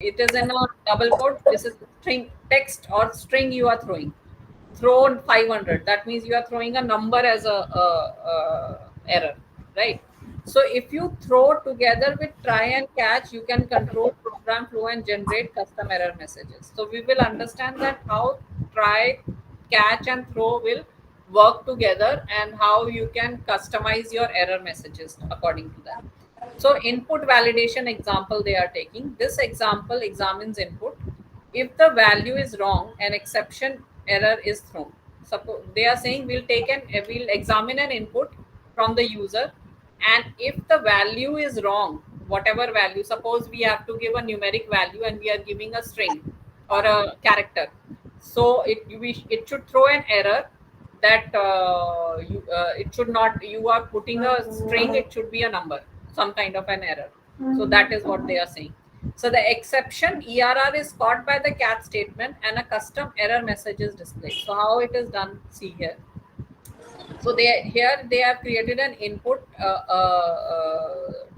it is in a double quote. This is string text or string you are throwing. Throw 500. That means you are throwing a number as a error, right? So if you throw together with try and catch, you can control program flow and generate custom error messages. So we will understand that how try, catch, and throw will work together and how you can customize your error messages according to that. So input validation example they are taking. This example examines input. If the value is wrong, an exception error is thrown. Suppose they are saying we'll examine an input from the user, and if the value is wrong, whatever value, suppose we have to give a numeric value and we are giving a string or a character, so it should throw an error that it should not, you are putting a string, it should be a number, some kind of an error. So that is what they are saying. So the exception ERR is caught by the catch statement and a custom error message is displayed. So how it is done, see here. So they have created an input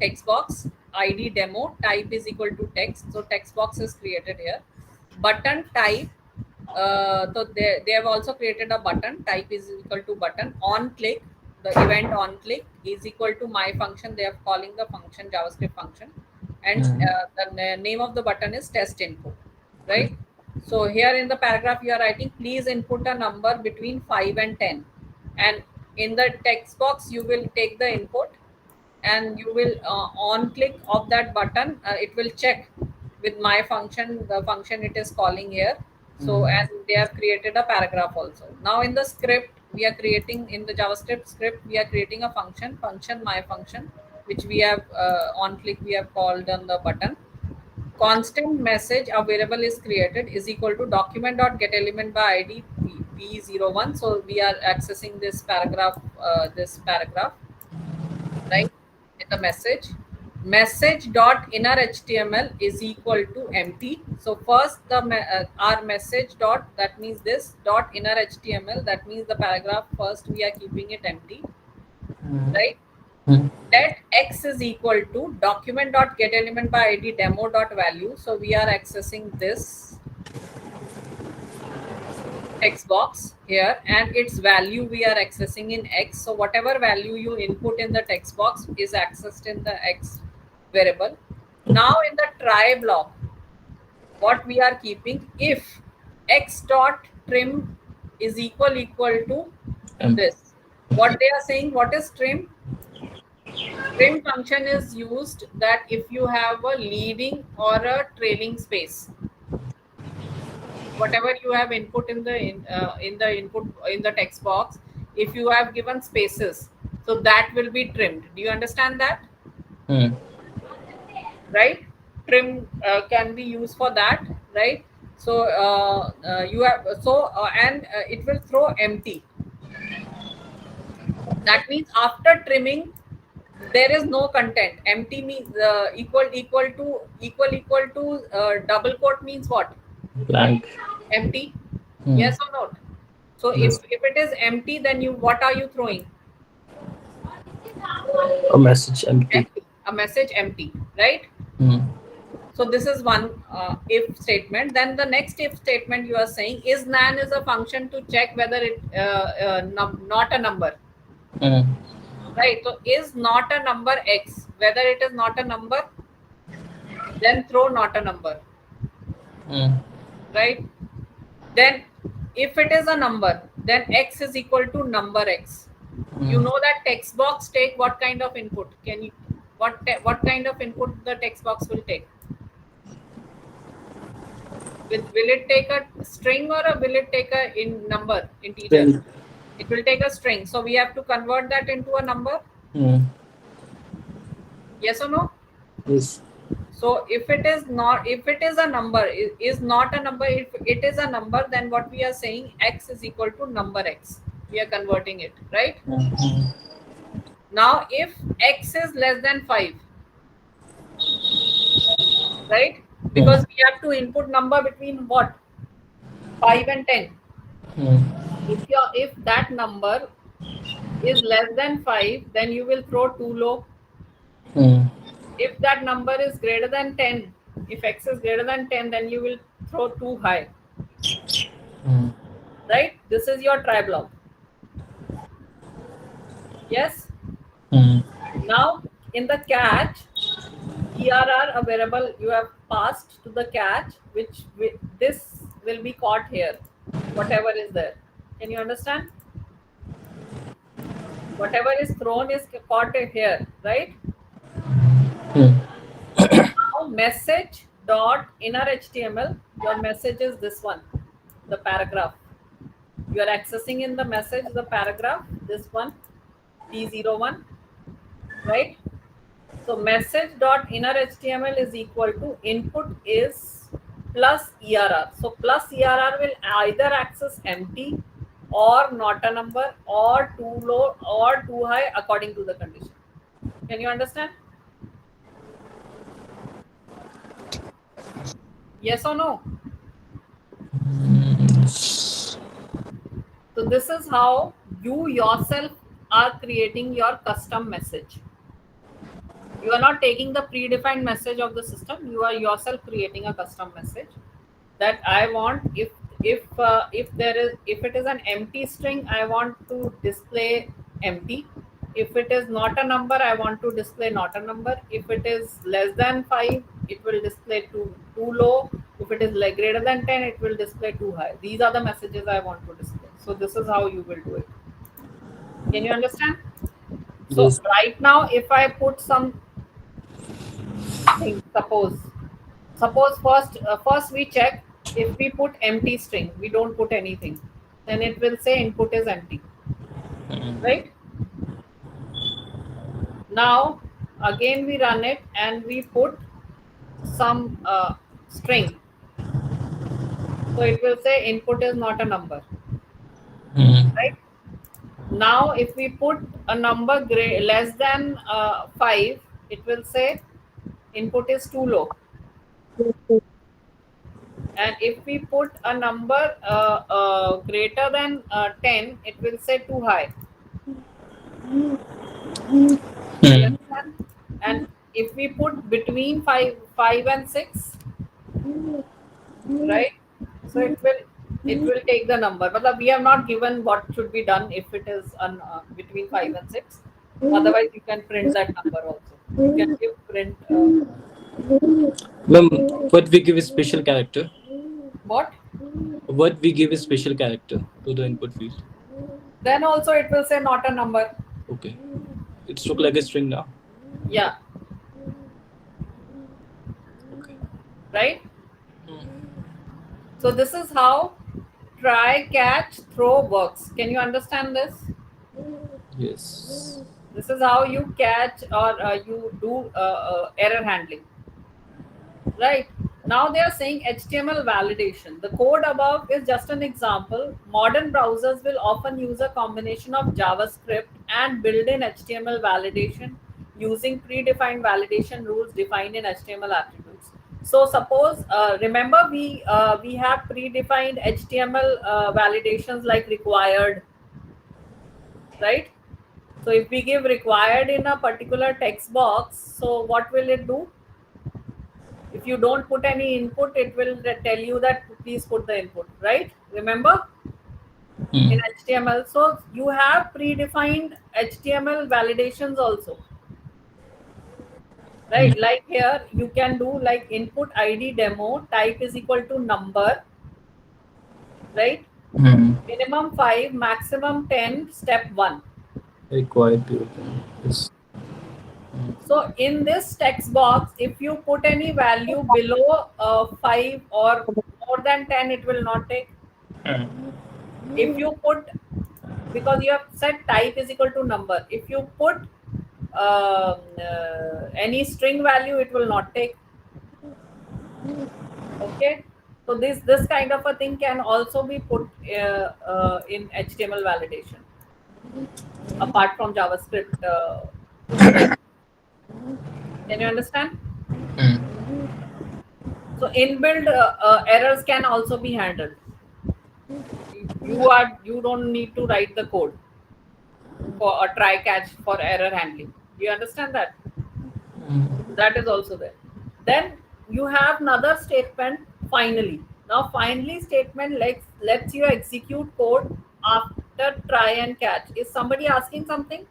text box, ID demo, type is equal to text. So text box is created here. Button type, so they have also created a button, type is equal to button. On click, the event on click is equal to my function. They are calling the function JavaScript function, and the name of the button is test input, right? So here in the paragraph you are writing, please input a number between 5 and 10, and in the text box you will take the input and you will on click of that button, it will check with my function, the function it is calling here. So and they have created a paragraph also. Now in the script we are creating, in the JavaScript script we are creating a function my function, which we have on click we have called on the button. Constant message available is created is equal to document dot get element by id p01. So we are accessing this paragraph, right, in the message dot inner html is equal to empty. So first the our message dot, that means this dot inner html, that means the paragraph first we are keeping it empty, right? Let x is equal to document dot get element by id demo dot value. So we are accessing this text box here, and its value we are accessing in x. So whatever value you input in the text box is accessed in the x variable. Now in the try block, what we are keeping, if x dot trim is equal to this, what they are saying, what is trim? Trim function is used that if you have a leading or a trailing space, whatever you have input in the input in the text box, if you have given spaces, so that will be trimmed. Do you understand that? Right? Trim can be used for that, right? So you have, so and it will throw empty. That means after trimming there is no content. Empty means equal to double quote means what? Blank. Empty. Yes or not? So Yes. if it is empty, then you, what are you throwing? A message empty. Empty. A message empty, right? So this is one if statement. Then the next if statement you are saying is nan is a function to check whether it not a number, right? So is not a number x, whether it is not a number, then throw not a number, right? Then if it is a number, then x is equal to number x. You know that text box take what kind of input? Can you, what kind of input the text box will take? Will it take a string or will it take a number, integer? String. It will take a string. So we have to convert that into a number. Yes or no? Yes. So if it is not, if it is a number, is not a number. If it is a number, then what we are saying, x is equal to number x. We are converting it, right? Now if x is less than 5, right? Because we have to input number between what? 5 and 10. If that number is less than 5, then you will throw too low. If that number is greater than 10, If x is greater than 10, then you will throw too high, Mm. right? This is your try block. Yes. Mm. Now in the catch, ERR a variable you have passed to the catch, which this will be caught here, whatever is there. Can you understand? Whatever is thrown is caught here, right? Mm. Now message dot inner HTML, your message is this one, the paragraph. You are accessing in the message the paragraph, this one, T01, right? So message dot inner HTML is equal to input is plus ERR. So plus ERR will either access empty or not a number or too low or too high according to the condition. Can you understand? Yes or no? So this is how you yourself are creating your custom message. You are not taking the predefined message of the system. You are yourself creating a custom message that I want. If there is, if it is an empty string, I want to display empty. If it is not a number, I want to display not a number. If it is less than 5, it will display too low. If it is like greater than 10, it will display too high. These are the messages I want to display. So this is how you will do it. Can you understand? So Yes. right now, if I put some thing, suppose first we check. If we put empty string, we don't put anything, then it will say input is empty, Mm. right? Now again we run it and we put some string, so it will say input is not a number, Mm. right? Now if we put a number less than 5, it will say input is too low. And if we put a number greater than 10, it will say too high. You Mm. understand? And if we put between 5 and 6, right? So it will take the number. But we have not given what should be done if it is between 5 and 6. Otherwise, you can print that number also. You can give print Ma'am, what we give a special character? what? What we give a special character to the input field? Then also it will say not a number. Okay. It's look like a string now. Yeah, Okay. right? Mm. So this is how try, catch, throw works. Can you understand this? Yes. This is how you catch or you do error handling. Right. Now they are saying HTML validation. The code above is just an example. Modern browsers will often use a combination of JavaScript and built-in HTML validation using predefined validation rules defined in HTML attributes. So suppose, remember we have predefined HTML validations like required, right? So if we give required in a particular text box, so what will it do? If you don't put any input, it will tell you that please put the input, right? Remember in Mm. HTML. So you have predefined HTML validations also, right? Mm. Like here, you can do like input ID demo type is equal to number, right? Mm. Minimum 5, maximum 10, step 1. Required period. Yes. So in this text box, if you put any value below 5 or more than 10, it will not take. Mm. If you put, because you have set type is equal to number, if you put any string value, it will not take. Okay, so this kind of a thing can also be put in HTML validation apart from JavaScript step. Can you understand? Mm. So inbuilt errors can also be handled. You don't need to write the code for a try catch for error handling. Do you understand that? Mm. That is also there. Then you have another statement finally. Now finally statement lets you execute code after try and catch. Is somebody asking something?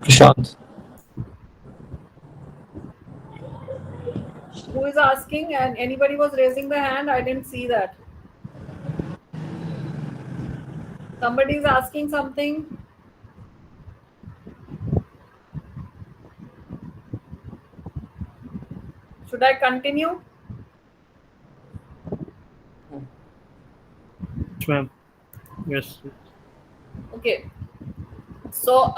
Prashant. Who is asking? And anybody was raising the hand? I didn't see that. Somebody is asking something. Should I continue? Yes, ma'am. Yes. Okay. So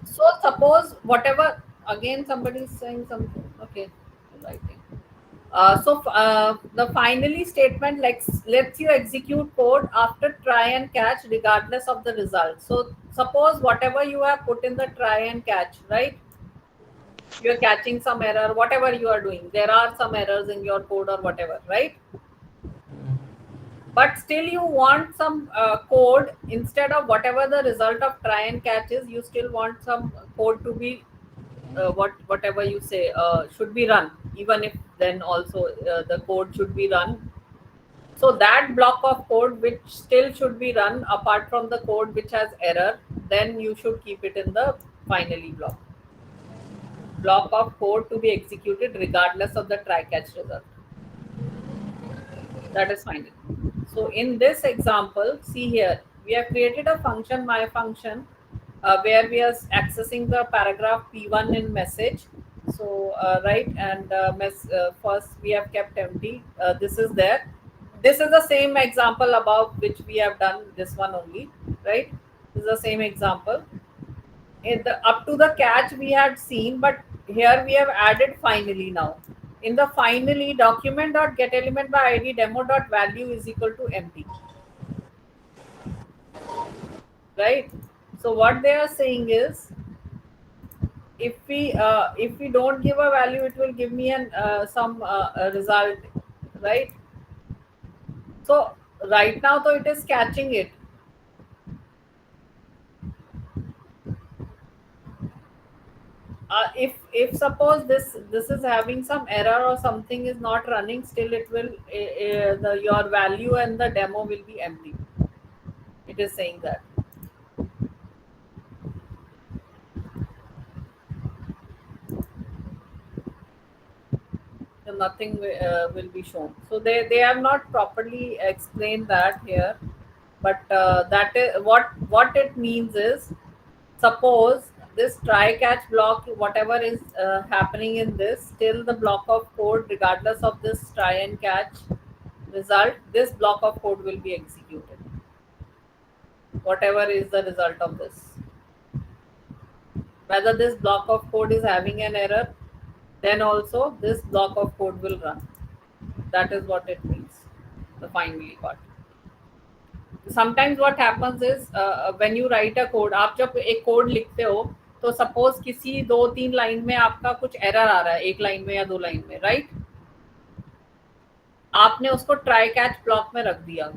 so suppose whatever, again somebody is saying something. Okay, writing. The finally statement lets you execute code after try and catch regardless of the result. So suppose whatever you have put in the try and catch, right? You are catching some error, whatever you are doing. There are some errors in your code or whatever, right? But still you want some code instead of whatever the result of try and catch is. You still want some code to be whatever you say should be run, even if then also the code should be run. So that block of code which still should be run apart from the code which has error, then you should keep it in the finally block of code to be executed regardless of the try catch result. That is final. So in this example, see here, we have created a function, my function, where we are accessing the paragraph P1 in message. So right, and first we have kept empty. This is there. This is the same example above which we have done, this one only, right? This is the same example. Up to the catch we had seen, but here we have added finally now. In the finally, document.getElementById by id demo.value is equal to empty, right? So what they are saying is, if we don't give a value, it will give me an some a result, right? So right now, though, it is catching it. If suppose this is having some error or something is not running, still it will your value and the demo will be empty. It is saying that. So nothing will be shown. So they have not properly explained that here, but that is what it means is, suppose this try catch block, whatever is happening in this, still the block of code, regardless of this try and catch result, this block of code will be executed, whatever is the result of this. Whether this block of code is having an error, then also this block of code will run. That is what it means, the finally part. Sometimes what happens is, when you write a code, आप जब एक code लिखते हो, तो suppose किसी 2-3 line में आपका कुछ एरर आ रहा है, एक लाइन में या 2 लाइन में, राइट? आपने उसको ट्राई कैच ब्लॉक में रख दिया,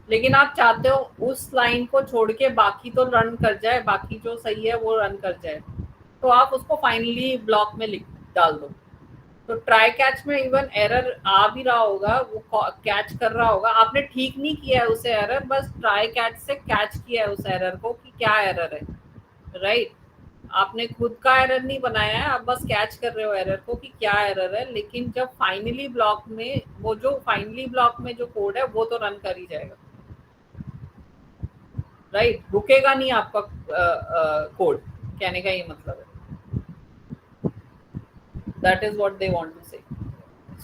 लेकिन आप चाहते हो उस लाइन को छोड़ के बाकी तो रन कर जाए, बाकी जो सही है वो रन कर जाए, तो आप उसको फाइनली ब्लॉक में लिख डाल दो. तो ट्राई कैच में इवन एरर आ भी रहा होगा, वो कैच कर रहा होगा, आपने ठीक नहीं किया है उसे एरर, बस ट्राई कैच से कैच किया है उस एरर को कि क्या एरर है, राइट? आपने खुद का एरर नहीं बनाया है, आप बस कैच कर रहे हो एरर को कि क्या एरर है, लेकिन जब फाइनली ब्लॉक में वो जो फाइनली ब्लॉक में जो कोड है वो तो रन कर ही जाएगा, राइट? रुकेगा नहीं आपका कोड, कहने का ये मतलब है. That is what they want to say.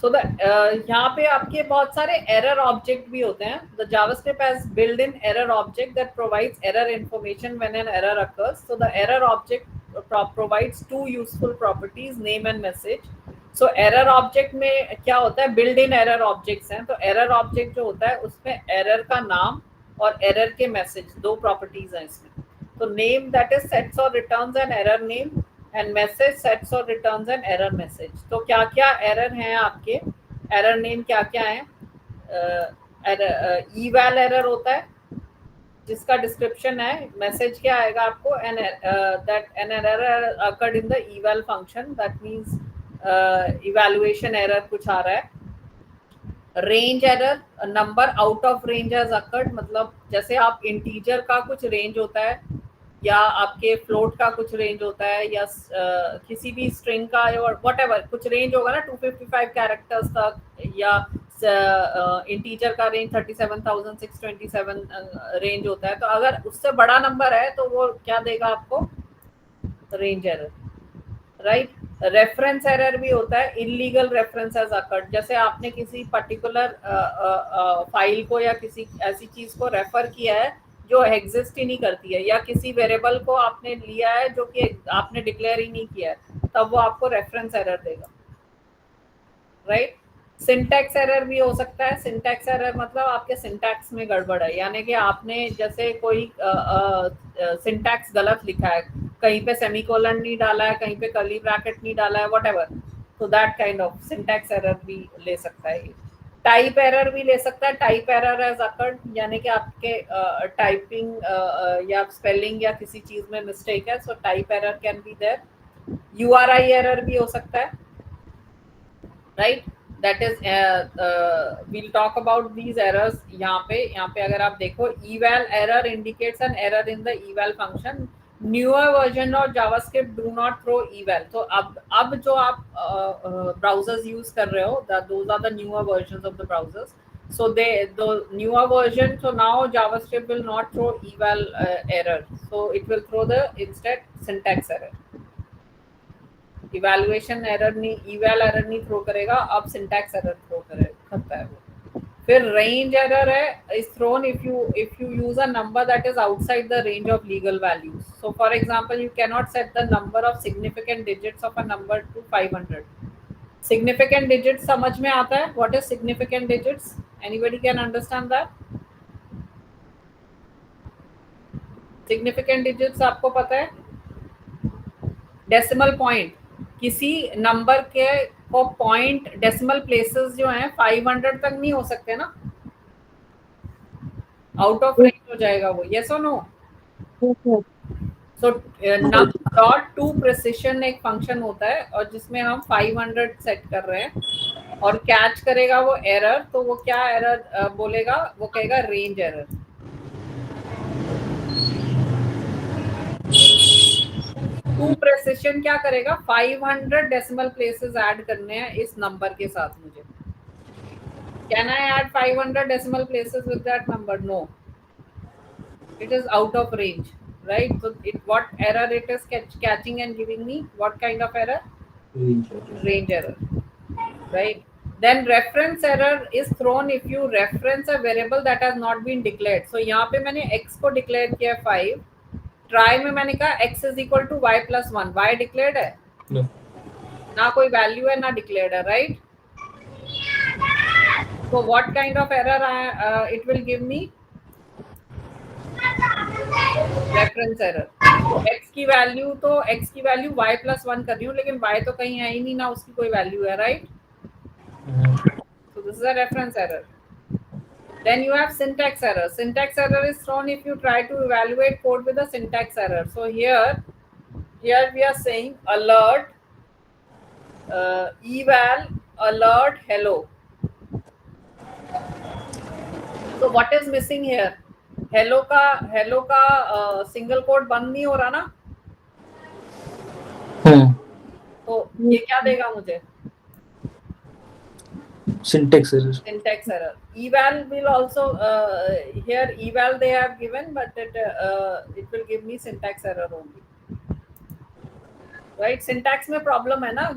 So the यहाँ पे आपके बहुत सारे एरर ऑब्जेक्ट भी होते हैं. The JavaScript has build in error object that provides error information when an error occurs. So the error object provides 2 useful properties, name and message. So error object में क्या होता है, बिल्ड इन एरर ऑब्जेक्ट्स हैं. तो error object जो होता है उसमें एरर का नाम और एरर के मैसेज, 2 प्रॉपर्टीज हैं इसमें. तो नेम दैट इज सेट्स और returns an error name, and message sets और रिटर्न्स एन एरर मैसेज. तो क्या क्या एरर हैं आपके, एरर नेम क्या क्या है, eval एरर होता है, जिसका डिस्क्रिप्शन है, मैसेज क्या आएगा आपको, that an error occurred in the eval function, that means evaluation error कुछ आ रहा है. Range error, number out of range has occurred, मतलब जैसे आप इंटीजर का कुछ रेंज होता है या आपके फ्लोट का कुछ रेंज होता है या किसी भी स्ट्रिंग का और व्हाटएवर कुछ रेंज होगा ना 255 कैरेक्टर्स तक, या इंटीजर का रेंज 37,627 रेंज होता है. तो अगर उससे बड़ा नंबर है तो वो क्या देगा आपको, range error, right. Reference error भी होता है, इलीगल रेफरेंस हैज अकर्ड, जैसे आपने किसी पर्टिकुलर फाइल को या किसी ऐसी चीज को रेफर किया है जो एग्जिस्ट ही नहीं करती है, या किसी वेरिएबल को आपने लिया है जो कि आपने डिक्लेयर ही नहीं किया है, तब वो आपको रेफरेंस एरर देगा, राइट. सिंटैक्स एरर भी हो सकता है. सिंटैक्स एरर मतलब आपके सिंटैक्स में गड़बड़ है, यानी कि आपने जैसे कोई सिंटैक्स गलत लिखा है, कहीं पे सेमीकोलन नहीं डाला है, कहीं पे कर्ली ब्रैकेट नहीं डाला है, व्हाटएवर, तो that kind of syntax error भी ले सकता है. टाइप एरर भी ले सकता है. टाइप एरर हैज अकर्ड, यानी कि आपके टाइपिंग या स्पेलिंग या किसी चीज में मिस्टेक है, so type error can be there. URI error भी हो सकता है, right. That is we'll talk about these errors. यहाँ पे अगर आप देखो, eval error indicates an error in the eval function. newer version of javascript do not throw eval. तो अब जो आप browsers use कर रहे हो, those are the newer versions of the browsers. So the newer version, so now javascript will not throw eval error, so it will throw the instead syntax error. Evaluation error नहीं, इवैल error नहीं throw करेगा, अब syntax error throw करता है वो. फिर range error है, is throne if you use a number that is outside the range of legal values. So for example, you can not set the number of significant digits of a number two 500. Significant digits समझ में आता है, what is significant digits? Anybody can understand that? Significant digits आपको पता है? Decimal point, किसी number के को पॉइंट डेसिमल प्लेसेस जो हैं 500 तक नहीं हो सकते ना, आउट ऑफ रेंज हो जाएगा वो. यस और no? So num dot to precision एक फंक्शन होता है और जिसमें हम 500 सेट कर रहे हैं और कैच करेगा वो एरर. तो वो क्या एरर बोलेगा, वो कहेगा रेंज एरर. टू प्रिसिशन क्या करेगा, 500 डेसिमल प्लेसेस ऐड करने हैं इस नंबर के साथ मुझे. Can I add 500 decimal places with that number? No, it is out of range, right? So what error it is catching and giving me? What kind of error? Range error, right? Then reference error is thrown if you reference a variable that has not been declared. So यहाँ पे मैंने x को declare किया 5, try में मैंने कहा x is equal to y plus 1. y declared है? No. ना कोई value है ना declared है, right? So what kind of error it will give me? Reference error. x की वैल्यू y प्लस 1 कर रही हूँ, लेकिन y तो कहीं है ही नहीं ना, उसकी कोई वैल्यू है, right? So this is a reference error. Then you have syntax error. Syntax error is thrown if you try to evaluate code with a syntax error. So here we are saying alert, eval, alert, hello. So what is missing here? Hello का single quote बंद नहीं हो रहा ना, तो ये क्या देगा मुझे? Syntax error. Syntax error. Eval will also here eval they have given, but it will give me syntax error only, right? Syntax में प्रॉब्लम है ना,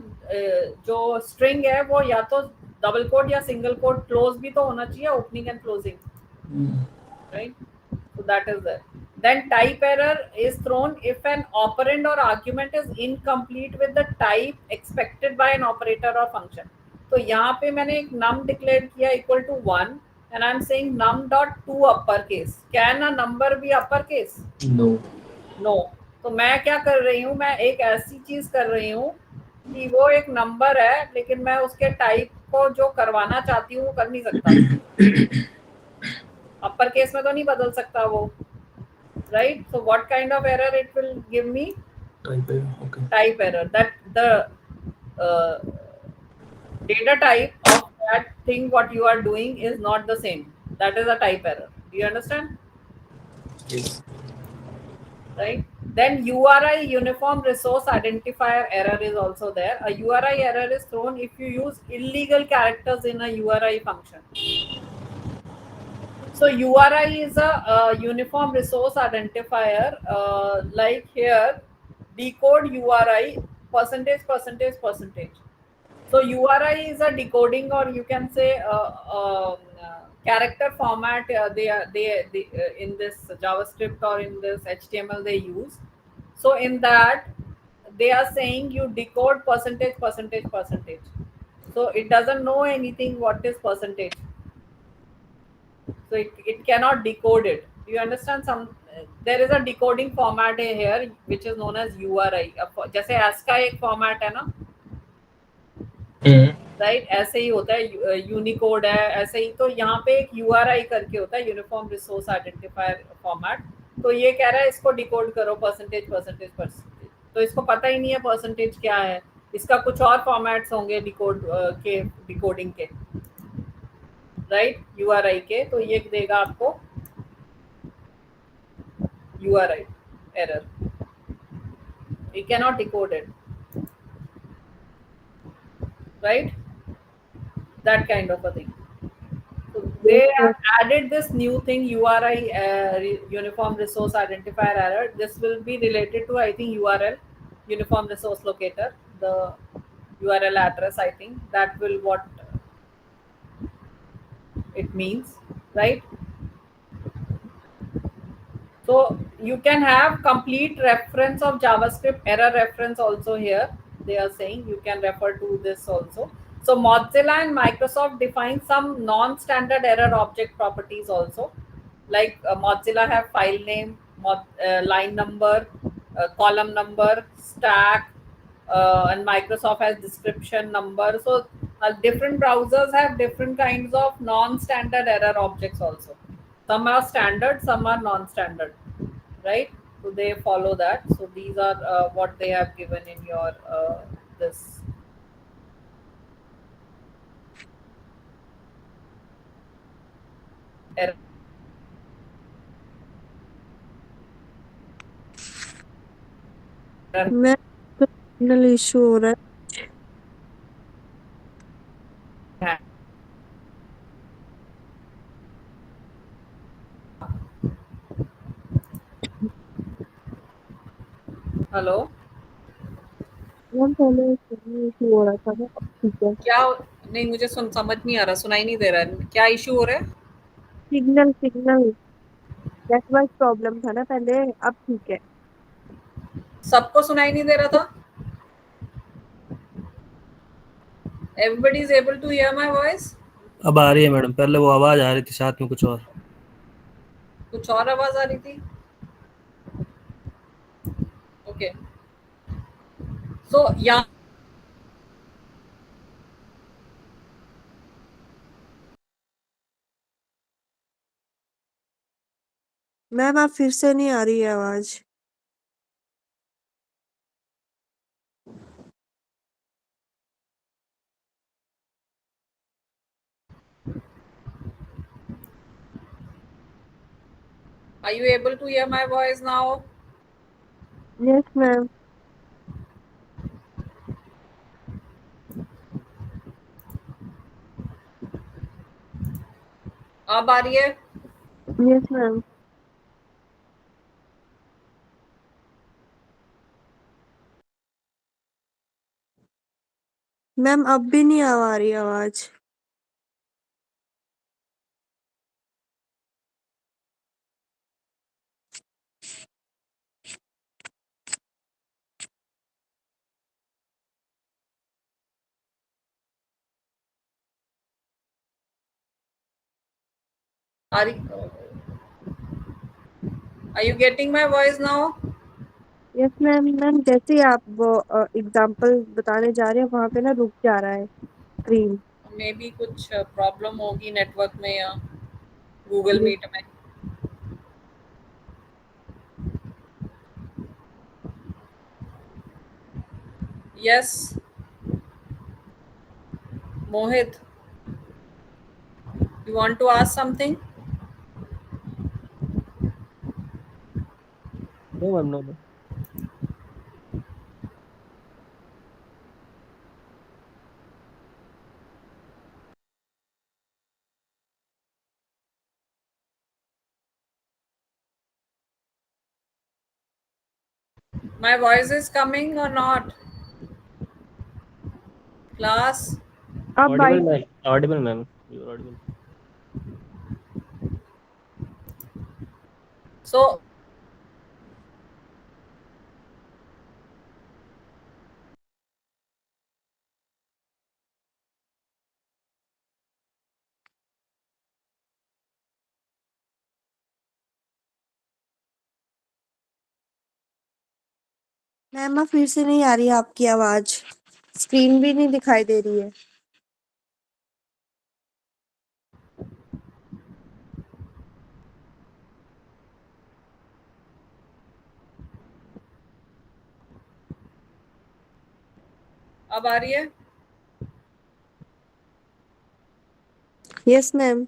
जो स्ट्रिंग है वो या तो डबल कोट या सिंगल कोट क्लोज भी तो होना चाहिए, opening and closing, right? So that is there. Then type error is thrown if an operand or argument is incomplete with the type expected by an operator or function. तो यहाँ पे मैंने एक num declare किया equal to 1 and I am saying num dot to uppercase. Can a number be uppercase? No. No. तो मैं क्या कर रही हूँ, मैं एक ऐसी चीज कर रही हूँ कि वो एक नंबर है लेकिन मैं उसके टाइप को जो करवाना चाहती हूँ वो कर नहीं सकता. अपर केस में तो नहीं बदल सकता वो, right? So what kind of error it will give me? Type error. Okay. Type error. That the uh, data type of that thing what you are doing is not the same. That is a type error. Do you understand? Yes. Right? Then URI, uniform resource identifier error, is also there. A URI error is thrown if you use illegal characters in a URI function. So URI is a, uniform resource identifier. Like here, decode URI percentage percentage percentage. So URI is a decoding, or you can say character format. They in this JavaScript or in this HTML they use. So in that they are saying you decode percentage percentage percentage. So it doesn't know anything what is percentage. So it cannot decode it. Do you understand? There is a decoding format here which is known as URI. जैसे ASCII का एक format है ना, right? ऐसे ही होता है, Unicode है ऐसे ही। तो यहाँ पे एक URI करके होता है, यूनिफॉर्म रिसोर्स आइडेंटिफायर फॉर्मेट। तो ये कह रहा है इसको डिकोड करो परसेंटेज परसेंटेज परसेंटेज। तो इसको पता ही नहीं है परसेंटेज क्या है। इसका कुछ और फॉर्मेट्स होंगे डिकोड के, डिकोडिंग के, राइट? URI के। तो ये देगा आपको URI error. You cannot decode it, right? That kind of a thing. So they have added this new thing, URI, uniform resource identifier error. This will be related to, I think, URL, uniform resource locator, the URL address. I think that will what it means, right? So you can have complete reference of JavaScript error reference also here. They are saying you can refer to this also. So Mozilla and Microsoft define some non-standard error object properties also. Like Mozilla have file name, line number, column number, stack, and Microsoft has description number. So different browsers have different kinds of non-standard error objects also. Some are standard, some are non-standard, right? So they follow that. So these are what they have given in your this error. मैं तो signal issue हो रहा है। Hello, ma'am पहले signal issue हो रहा था ना, अब ठीक है। क्या? नहीं, मुझे समझ नहीं आ रहा, सुनाई नहीं दे रहा है। क्या इशू हो रहा है? सिग्नल सिग्नल नेटवर्क प्रॉब्लम था ना पहले, अब ठीक है। सबको सुनाई नहीं दे रहा था? Everybody is able to hear my voice? अब आ रही है मैडम, पहले वो आवाज आ रही थी साथ में कुछ और। कुछ और आवाज आ रही थी? ओके। सो यहाँ मैम आप फिर से नहीं आ रही है आवाज। are you able to hear my voice now? Yes ma'am. अब आ रही है? Yes ma'am. मैम अब भी नहीं आ रही आवाज। Are you getting my voice now? Yes ma'am. Ma'am जैसे ही आप वो एग्जांपल बताने जा रहे हैं वहाँ पे ना रुक जा रहा है स्क्रीन। मे बी कुछ प्रॉब्लम होगी नेटवर्क में या गूगल मीट में। Yes. Mohit, you want to ask something? No, ma'am, no, no. My voice is coming or not? Class? आप Audible, by ma'am. Audible, ma'am. You're audible. So, ma'am फिर से नहीं आ रही है आपकी आवाज, स्क्रीन भी नहीं दिखाई दे रही है। अब आ रही है? Yes ma'am.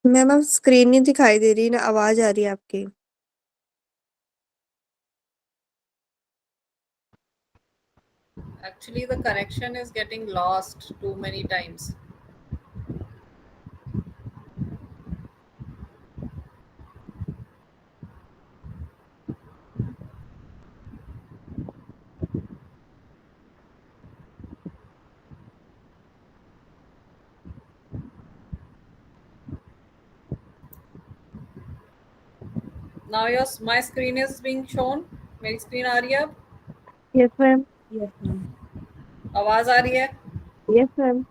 मैम अब स्क्रीन नहीं दिखाई दे रही, ना आवाज आ रही है आपकी। Actually, the connection is getting lost too many times. Now my screen is being shown. मेरी स्क्रीन आ रही है अब? Yes ma'am. आवाज आ रही है? Yes ma'am.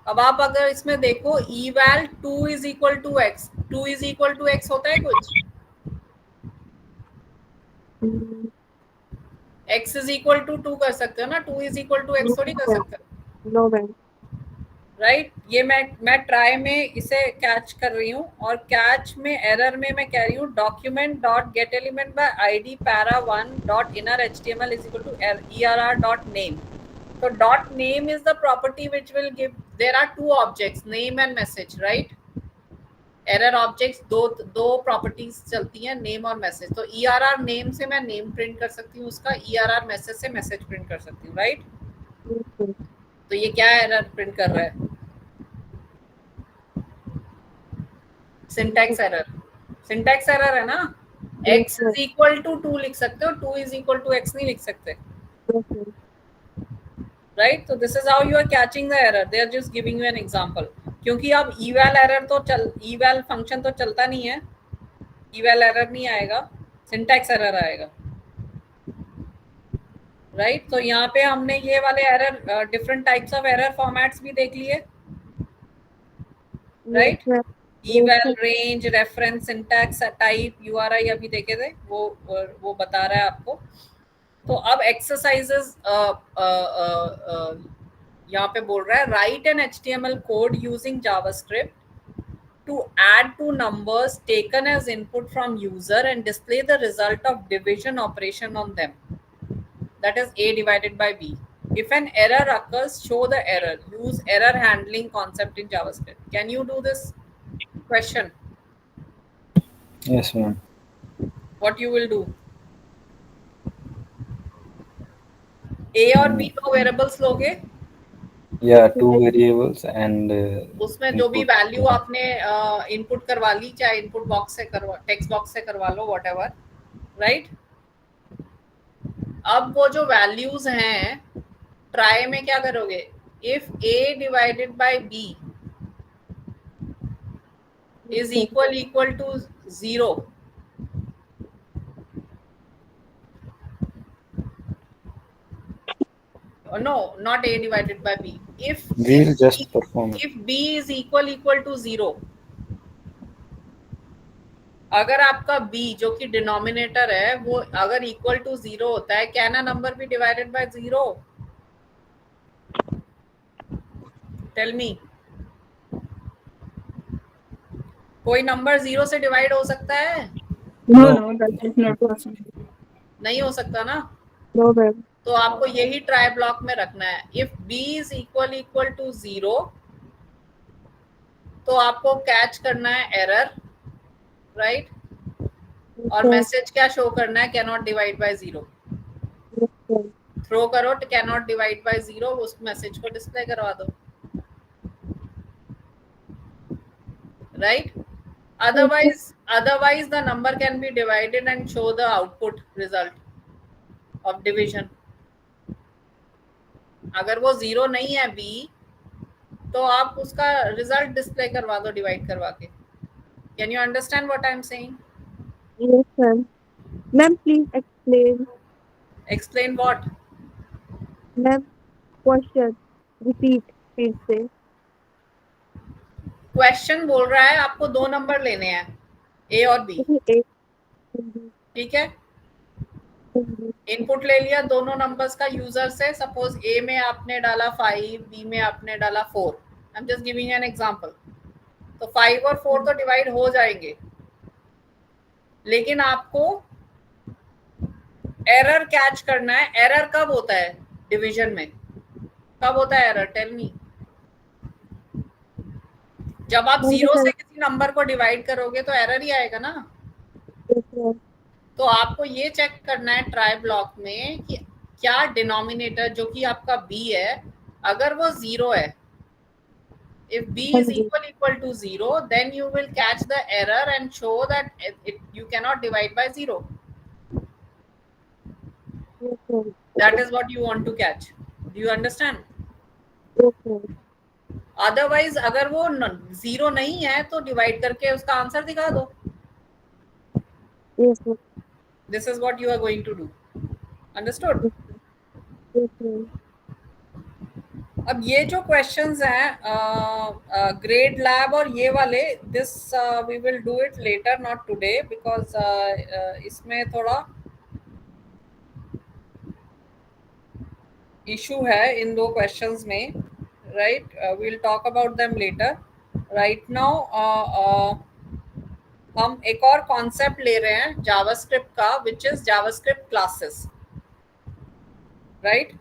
अब आप अगर इसमें देखो, eval 2 is equal to x, 2 is equal to x होता है कुछ? x is equal to 2 कर सकते हो ना, 2 is equal to x थोड़ी कर सकते हो, नो मैम। राइट? ये मैं ट्राई में इसे कैच कर रही हूँ, और कैच में एरर में मैं कह रही हूँ document dot get element by ID para 1 dot inner HTML is equal to err dot name. So dot name is the property which will give, there are two objects, name and message, right? Error objects दो properties चलती हैं, name और message. तो err name से मैं name print कर सकती हूँ उसका, err message से message print कर सकती हूँ, right? तो ये क्या error print कर रहा है? Syntax error. Syntax error है ना? x is equal to 2 लिख सकते हो, 2 is equal to x नहीं लिख सकते, right? So this is how you are catching the error. They are just giving you an example. क्योंकि अब eval error तो eval function तो चलता नहीं है, eval error नहीं आएगा, syntax error आएगा, right? तो यहाँ पे हमने ये वाले error, different types of error formats भी देख लिए, right? eval, range, reference, syntax, type, URI अभी देखे थे, वो बता रहा है आपको. तो अब एक्सरसाइजेस यहाँ पे बोल रहा है, write an HTML code using JavaScript to add two numbers taken as input from user and display the result of division operation on them, that is a divided by b. If an error occurs, show the error. Use error handling concept in JavaScript. Can you do this question? Yes, ma'am. What you will do? a और b दो variables लोगे, Yeah, two variables and उसमें जो भी input. Value आपने input करवा ली, चाहे input box से करवा, टेक्स्ट बॉक्स से करवा लो, व्हाटएवर, राइट? अब वो जो वैल्यूज हैं, ट्राई में क्या करोगे? If a divided by b is equal to 0, no, not a divided by b, We'll just perform it. if b is equal to 0, अगर आपका b जो कि डिनोमिनेटर है वो अगर इक्वल टू 0 होता है, can a number be divided by 0? Tell me, कोई नंबर 0 से डिवाइड हो सकता है? No, No. no, that is not possible. नहीं हो सकता ना। No, ma'am. तो आपको यही ट्राई ब्लॉक में रखना है। If b is equal to 0 तो आपको कैच करना है एरर, राइट? और Okay. मैसेज क्या शो करना है? Can not divide by 0। Okay. Throw करो कैन नॉट डिवाइड बाय 0, उस मैसेज को डिस्प्ले करवा दो, right? otherwise the number can be divided and show the output result of division. अगर वो 0 नहीं है b तो आप उसका रिजल्ट डिस्प्ले करवा दो डिवाइड करवा के। Can you understand what I am saying? Yes, ma'am. Ma'am, please explain. Explain what? Ma'am, question. Repeat. Please say. Question बोल रहा है आपको दो नंबर लेने हैं, ए और बी, Okay, A. ठीक है? इनपुट ले लिया दोनों नंबर्स का यूजर से। सपोज ए में आपने डाला 5, बी में आपने डाला 4। आई am just giving an example. तो 5 और 4 तो डिवाइड हो जाएंगे, लेकिन आपको एरर कैच करना है। एरर कब होता है डिवीजन में? कब होता है एरर? Tell me. जब आप Ma'am, 0 से किसी नंबर को डिवाइड करोगे तो एरर ही आएगा ना। yes, ma'am. तो आपको ये चेक करना है ट्राई ब्लॉक में कि क्या डिनोमिनेटर जो कि आपका b है, अगर वो 0 है, if b is equal to 0 then you will catch the error and show that you cannot divide by 0. Yes, ma'am. That is what you want to catch. Do you understand? Yes, ma'am. Otherwise अगर वो 0 नहीं है तो divide करके उसका answer दिखा दो। Yes, ma'am. This is what you are going to do. Understood? Yes, ma'am. अब ये जो क्वेश्चंस हैं ग्रेड लैब और ये वाले, this we will do it later, not today, because इसमें थोड़ा इशू है इन दो क्वेश्चंस में, right? We will talk about them later. Right now हम एक और कॉन्सेप्ट ले रहे हैं जावास्क्रिप्ट का, which is JavaScript classes, right?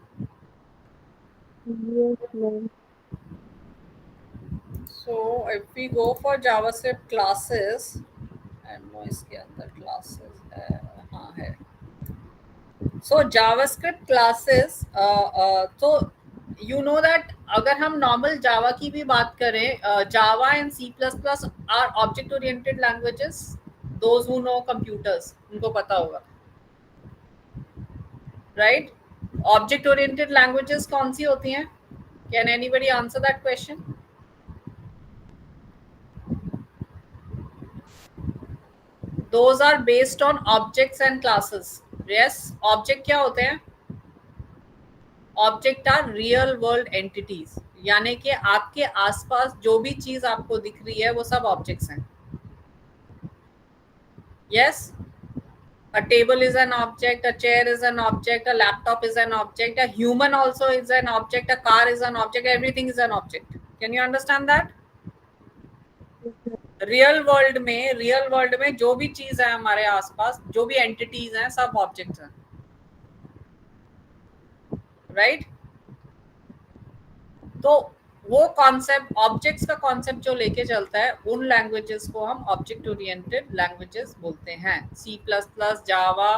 Yes, ma'am. So if we go for JavaScript classes, and no इसके अंदर classes है, हाँ है। So JavaScript classes, तो you know that अगर हम normal Java की भी बात करें, Java and C++ are object oriented languages. Those who know computers उनको पता होगा, right? Object oriented languages कौन सी होती हैं? Can anybody answer that question? Those are based on objects and classes. Yes, object क्या होते हैं? Object are real world entities, यानी कि आपके आसपास जो भी चीज आपको दिख रही है वो सब objects हैं। Yes, a table is an object, a chair is an object, a laptop is an object, a human also is an object, a car is an object, everything is an object. Can you understand that? Real world में जो भी चीज है हमारे आसपास, जो भी entities हैं, सब ऑब्जेक्ट्स हैं, राइट? तो वो कॉन्सेप्ट, ऑब्जेक्ट्स का कॉन्सेप्ट जो लेके चलता है, उन लैंग्वेजेस को हम ऑब्जेक्ट ओरिएंटेड लैंग्वेजेस बोलते हैं। C plus plus, Java,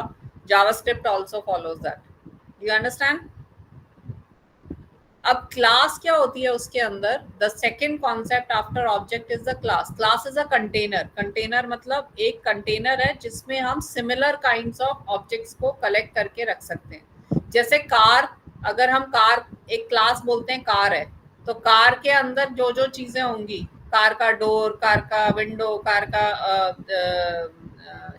JavaScript also follows that. You understand? अब क्लास क्या होती है उसके अंदर? The second concept after object is the class. Class is a container. Container मतलब एक कंटेनर है जिसमें हम सिमिलर काइंड्स ऑफ ऑब्जेक्ट्स को कलेक्ट करके रख सकते हैं। जैसे कार, अगर हम कार एक क्लास बोलते हैं, कार है, तो कार के अंदर जो जो चीजें होंगी, कार का डोर, कार का विंडो, कार का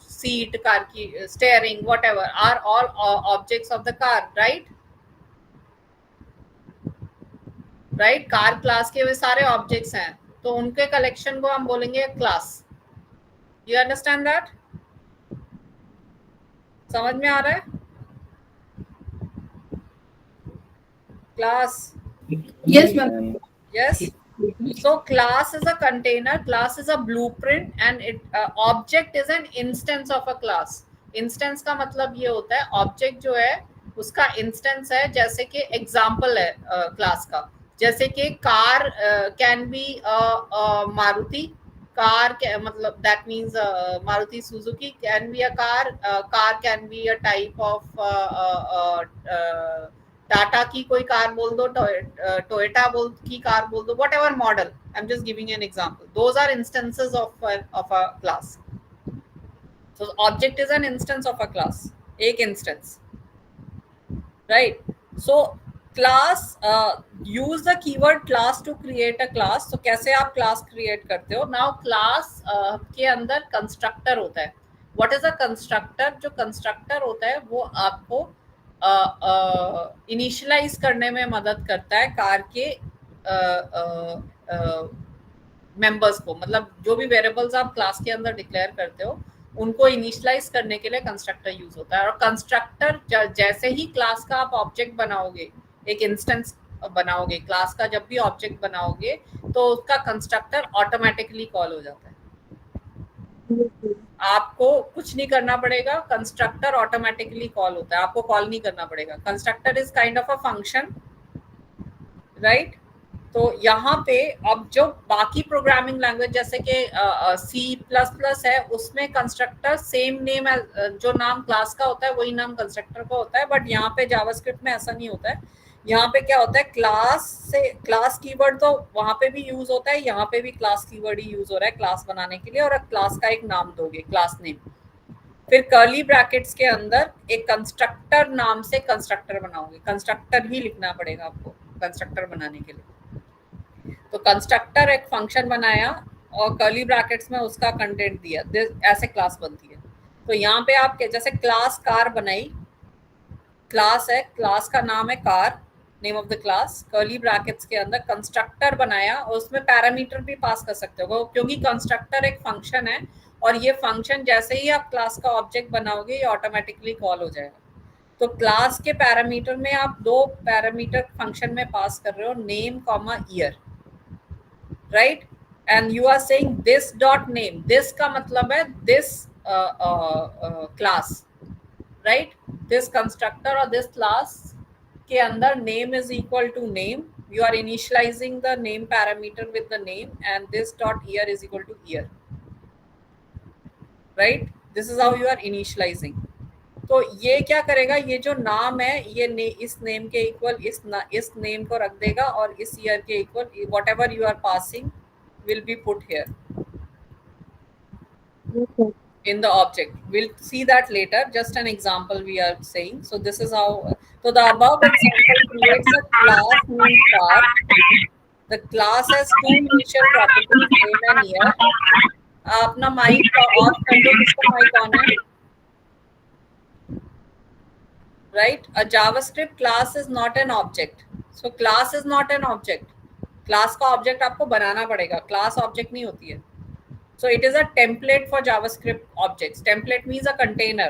सीट, कार की steering, whatever, are all objects of the car, right? Right, car class के वे सारे ऑब्जेक्ट्स हैं, तो उनके कलेक्शन को हम बोलेंगे क्लास। You understand that? समझ में आ रहा है? Class. Yes, ma'am. Yes. So class is a container, class is a blueprint, and it object is an instance of a class. Instance का मतलब ये होता है object जो है उसका instance है, जैसे कि example है class का, जैसे कि car can be Maruti, car मतलब that means Maruti Suzuki can be a car, car can be a type of Tata की कोई कार बोल दो, टोयोटा की कार बोल दो, whatever model, I am just giving an example. Those are instances of a class. So object is an instance of a class, एक instance, right? So class, use the keyword class to create a class. So कैसे आप class create करते हो? Now class के अंदर constructor होता है. What is a constructor? जो constructor होता है वो आपको इनिशियलाइज करने में मदद करता है कार के मेंबर्स को, मतलब जो भी वेरिएबल्स आप क्लास के अंदर डिक्लेयर करते हो उनको इनिशियलाइज करने के लिए कंस्ट्रक्टर यूज होता है. और कंस्ट्रक्टर जैसे ही क्लास का आप ऑब्जेक्ट बनाओगे, एक इंस्टेंस बनाओगे क्लास का, जब भी ऑब्जेक्ट बनाओगे तो उसका कंस्ट्रक्टर ऑटोमेटिकली कॉल हो जाता है. आपको कुछ नहीं करना पड़ेगा, कंस्ट्रक्टर ऑटोमेटिकली कॉल होता है, आपको कॉल नहीं करना पड़ेगा. Constructor is kind of a function, right? तो यहाँ पे अब जो बाकी प्रोग्रामिंग लैंग्वेज जैसे कि C++ है, उसमें कंस्ट्रक्टर सेम नेम, जो नाम क्लास का होता है वही नाम कंस्ट्रक्टर का होता है. बट यहाँ पे जावास्क्रिप्ट में ऐसा नहीं होता है. यहाँ पे क्या होता है, क्लास कीवर्ड तो वहां पे भी यूज होता है, यहाँ पे भी क्लास कीवर्ड ही यूज हो रहा है क्लास बनाने के लिए, और क्लास का एक नाम दोगे, क्लास नेम. फिर कर्ली ब्रैकेट्स के अंदर एक कंस्ट्रक्टर नाम से कंस्ट्रक्टर बनाओगे. कंस्ट्रक्टर ही लिखना पड़ेगा आपको कंस्ट्रक्टर बनाने के लिए. तो कंस्ट्रक्टर एक फंक्शन बनाया और कर्ली ब्रैकेट्स में उसका कंटेंट दिया, ऐसे क्लास बनती है. तो यहाँ पे आप जैसे क्लास कार बनाई, क्लास है, क्लास का नाम है car, name of the class, curly brackets के अंदर कंस्ट्रक्टर बनाया और उसमें पैरामीटर भी पास कर सकते हो, क्योंकि कंस्ट्रक्टर एक फंक्शन है और ये फंक्शन जैसे ही आप क्लास का ऑब्जेक्ट बनाओगे ये ऑटोमेटिकली कॉल हो जाएगा. तो क्लास के पैरामीटर में आप दो पैरामीटर फंक्शन में पास कर रहे हो, name comma year, right? And you are saying this dot name, this का मतलब है this class, right? This constructor और दिस क्लास के अंदर name is equal to name, you are initializing the name parameter with the name, and this dot year is equal to year, right? This is how you are initializing. तो ये क्या करेगा, ये जो नाम है ये इस नेम के इक्वल इस नेम को रख देगा और इस ईयर के equal whatever you are passing will be put here in the object. We'll see that later, just an example we are saying. So this is how, so the above example creates a class named car. The class has two initial properties, name and year. अपना mic off कर दो, किसका mic on है, right? A JavaScript class is not an object. So class is not an object. Class का object आपको बनाना पड़ेगा, class object नहीं होती है. So it is a template for JavaScript objects. Template means a container.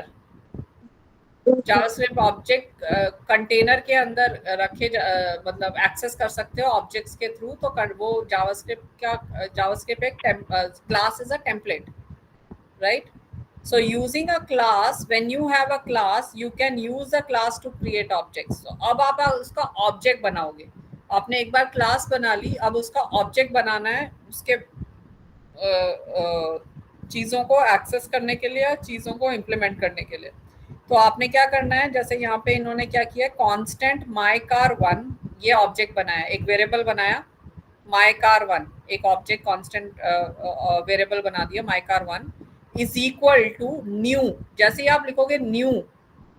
JavaScript object container के अंदर रखे मतलब access कर सकते हो objects के through. तो वो JavaScript एक class is a template, right? So using a class, when you have a class, you can use a class to create objects. So अब आप उसका object बनाओगे. आपने एक बार class बना ली, अब उसका object बनाना है, उसके चीज़ों को एक्सेस करने के लिए, चीज़ों को इम्प्लीमेंट करने के लिए. तो आपने क्या करना है, जैसे यहाँ पे इन्होंने क्या किया, कांस्टेंट mycar1 ये ऑब्जेक्ट बनाया, एक वेरिएबल बनाया mycar1, एक ऑब्जेक्ट कांस्टेंट वेरिएबल बना दिया mycar1 is equal to new. जैसे ही आप लिखोगे न्यू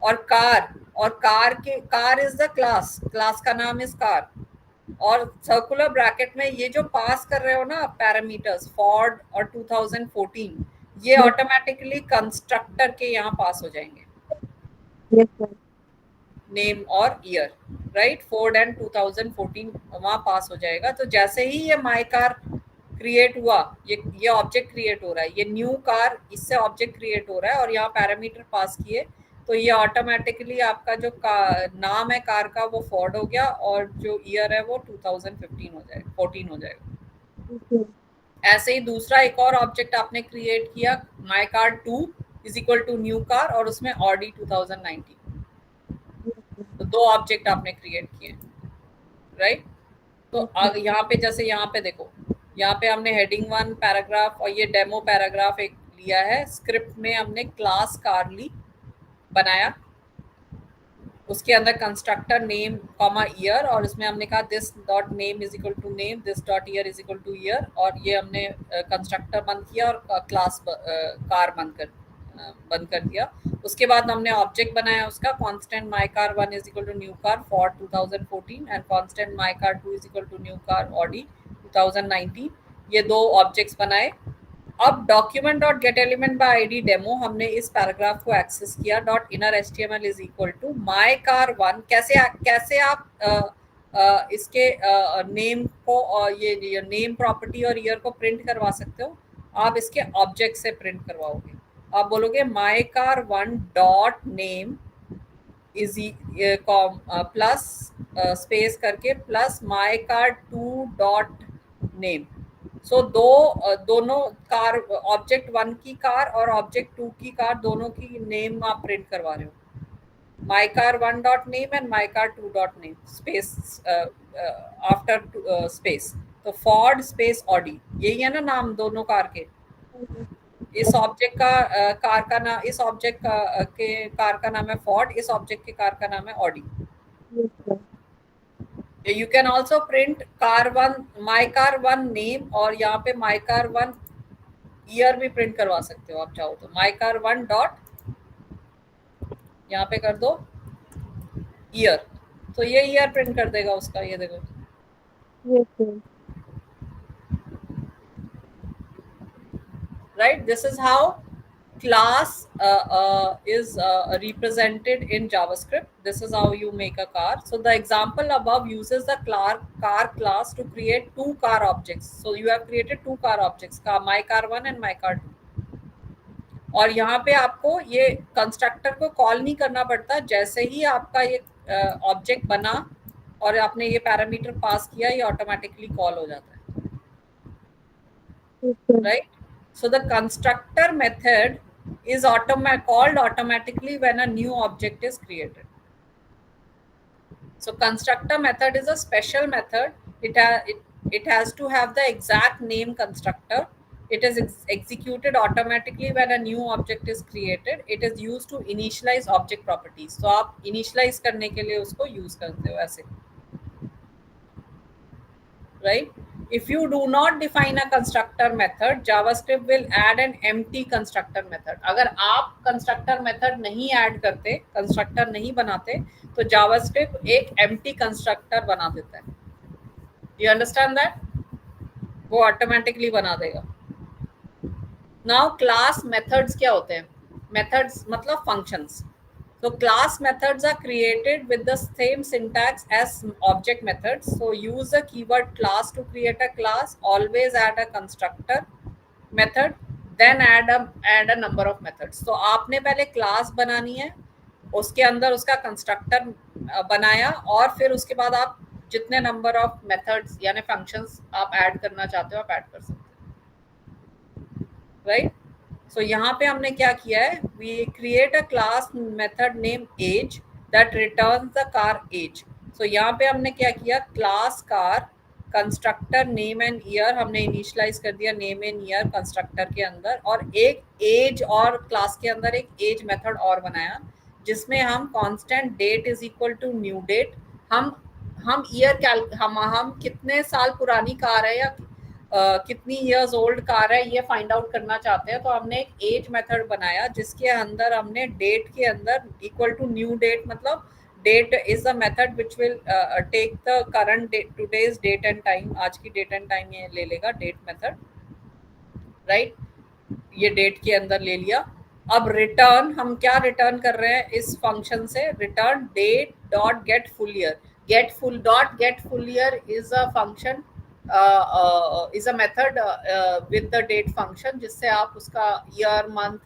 और कार इज द क्लास का नाम इज कार, और सर्कुलर ब्रैकेट में ये जो पास कर रहे हो ना पैरामीटर्स फॉर्ड और 2014, ये ऑटोमेटिकली कंस्ट्रक्टर के यहाँ पास हो जाएंगे, नेम और ईयर, राइट? फोर्ड एंड 2014 वहाँ पास हो जाएगा. तो जैसे ही ये माई कार क्रिएट हुआ, ये ऑब्जेक्ट क्रिएट हो रहा है, ये न्यू कार, इससे ऑब्जेक्ट क्रिएट हो रहा है और यहाँ पैरामीटर पास किए, तो ये ऑटोमेटिकली आपका जो नाम है कार का वो फॉर्ड हो गया और जो ईयर है वो 2015 हो जाएगा, 14 हो जाएगा। Okay. ऐसे ही दूसरा एक और ऑब्जेक्ट आपने क्रिएट किया, my car 2 is equal to new car और उसमें ऑडी 2019, तो दो ऑब्जेक्ट आपने क्रिएट किए, राइट। तो यहाँ पे जैसे यहाँ पे देखो, यहाँ पे हमने हेडिंग 1 पैराग्राफ और ये डेमो पैराग्राफ एक लिया है, स्क्रिप्ट में हमने क्लास कारली बनाया, उसके अंदर कंस्ट्रक्टर नेम कॉमा ईयर और उसमें हमने कहा this dot name is equal to name, this dot year is equal to year, और ये हमने कंस्ट्रक्टर बंद किया और क्लास कार बंद कर दिया। उसके बाद हमने ऑब्जेक्ट बनाया उसका, constant my car 1 is equal to new car for 2014 and constant my car 2 is equal to new car Audi 2019, ये दो ऑब्जेक्ट्स बनाए। अब document dot get element by ID demo हमने इस पैराग्राफ को एक्सेस किया, dot inner HTML is equal to my car 1, कैसे आप इसके नेम को और ये नेम प्रॉपर्टी और ईयर को प्रिंट करवा सकते हो, आप इसके ऑब्जेक्ट से प्रिंट करवाओगे। आप बोलोगे my car 1 dot name is plus space करके plus my car 2 dot name, so दोनों कार, ऑब्जेक्ट 1 की कार और ऑब्जेक्ट 2 की कार, दोनों की नेम आप प्रिंट करवा रहे हो, माई car 1 dot name and my car 2 dot name space after space, तो फॉर्ड स्पेस ऑडी, यही है ना नाम दोनों कार के। इस ऑब्जेक्ट का कार का नाम, इस ऑब्जेक्ट का के कार का नाम है फॉर्ड, इस ऑब्जेक्ट के कार का नाम है Audi. You can also print car 1 my car 1 name और यहाँ पे my car 1 year भी प्रिंट करवा सकते हो आप चाहो तो, my car 1 डॉट यहाँ पे कर दो year, तो ये year प्रिंट कर देगा उसका, ये देखो। Yes, sir. Right, this is how class is represented in JavaScript. This is how you make a car. So the example above uses the car class to create two car objects. So you have created two car objects, my car 1 and my car 2. और यहाँ पे आपको ये constructor को call नहीं करना पड़ता, जैसे ही आपका ये ऑब्जेक्ट बना और आपने ये पैरामीटर पास किया, ये ऑटोमेटिकली कॉल हो जाता है, right. So the constructor method is called automatically when a new object is created. So constructor method is a special method. It has to have the exact name constructor. It is executed automatically when a new object is created. It is used to initialize object properties. So आप initialize करने के लिए उसको use करते हो ऐसे, right? If you do not define a constructor method, JavaScript will add an empty constructor method. अगर आप constructor method नहीं add करते, constructor नहीं बनाते, तो JavaScript एक empty constructor बना देता है। You understand that? वो automatically बना देगा। Now class methods क्या होते हैं? Methods मतलब functions. So class methods are created with the same syntax as object methods. So use the keyword class to create a class. Always add a constructor method, then add a number of methods. So आपने पहले class बनानी है, उसके अंदर उसका constructor बनाया और फिर उसके बाद आप जितने number of methods यानी functions आप add करना चाहते हो आप add कर सकते हो, right? So यहाँ पे हमने क्या किया है, we create a class method name age that returns the car age. So यहाँ पे हमने क्या किया, class car constructor name and year हमने initialize कर दिया, name and year constructor के अंदर, और एक age और class के अंदर एक age method और बनाया जिसमें हम constant date is equal to new date, हम year हम कितने साल पुरानी कार है या कितनी इयर्स ओल्ड कार है ये फाइंड आउट करना चाहते हैं, तो हमने एक एज मेथड बनाया जिसके अंदर हमने डेट के अंदर इक्वल टू न्यू डेट, मतलब date is the method which will take the current date, today's date and time, आज की डेट एंड टाइम ये ले लेगा डेट मेथड, राइट। ये डेट के अंदर ले लिया। अब रिटर्न, हम क्या रिटर्न कर रहे हैं इस फंक्शन से, return date dot get full year. Get full year is a function is a method with the date function, जिससे आप उसका ईयर मंथ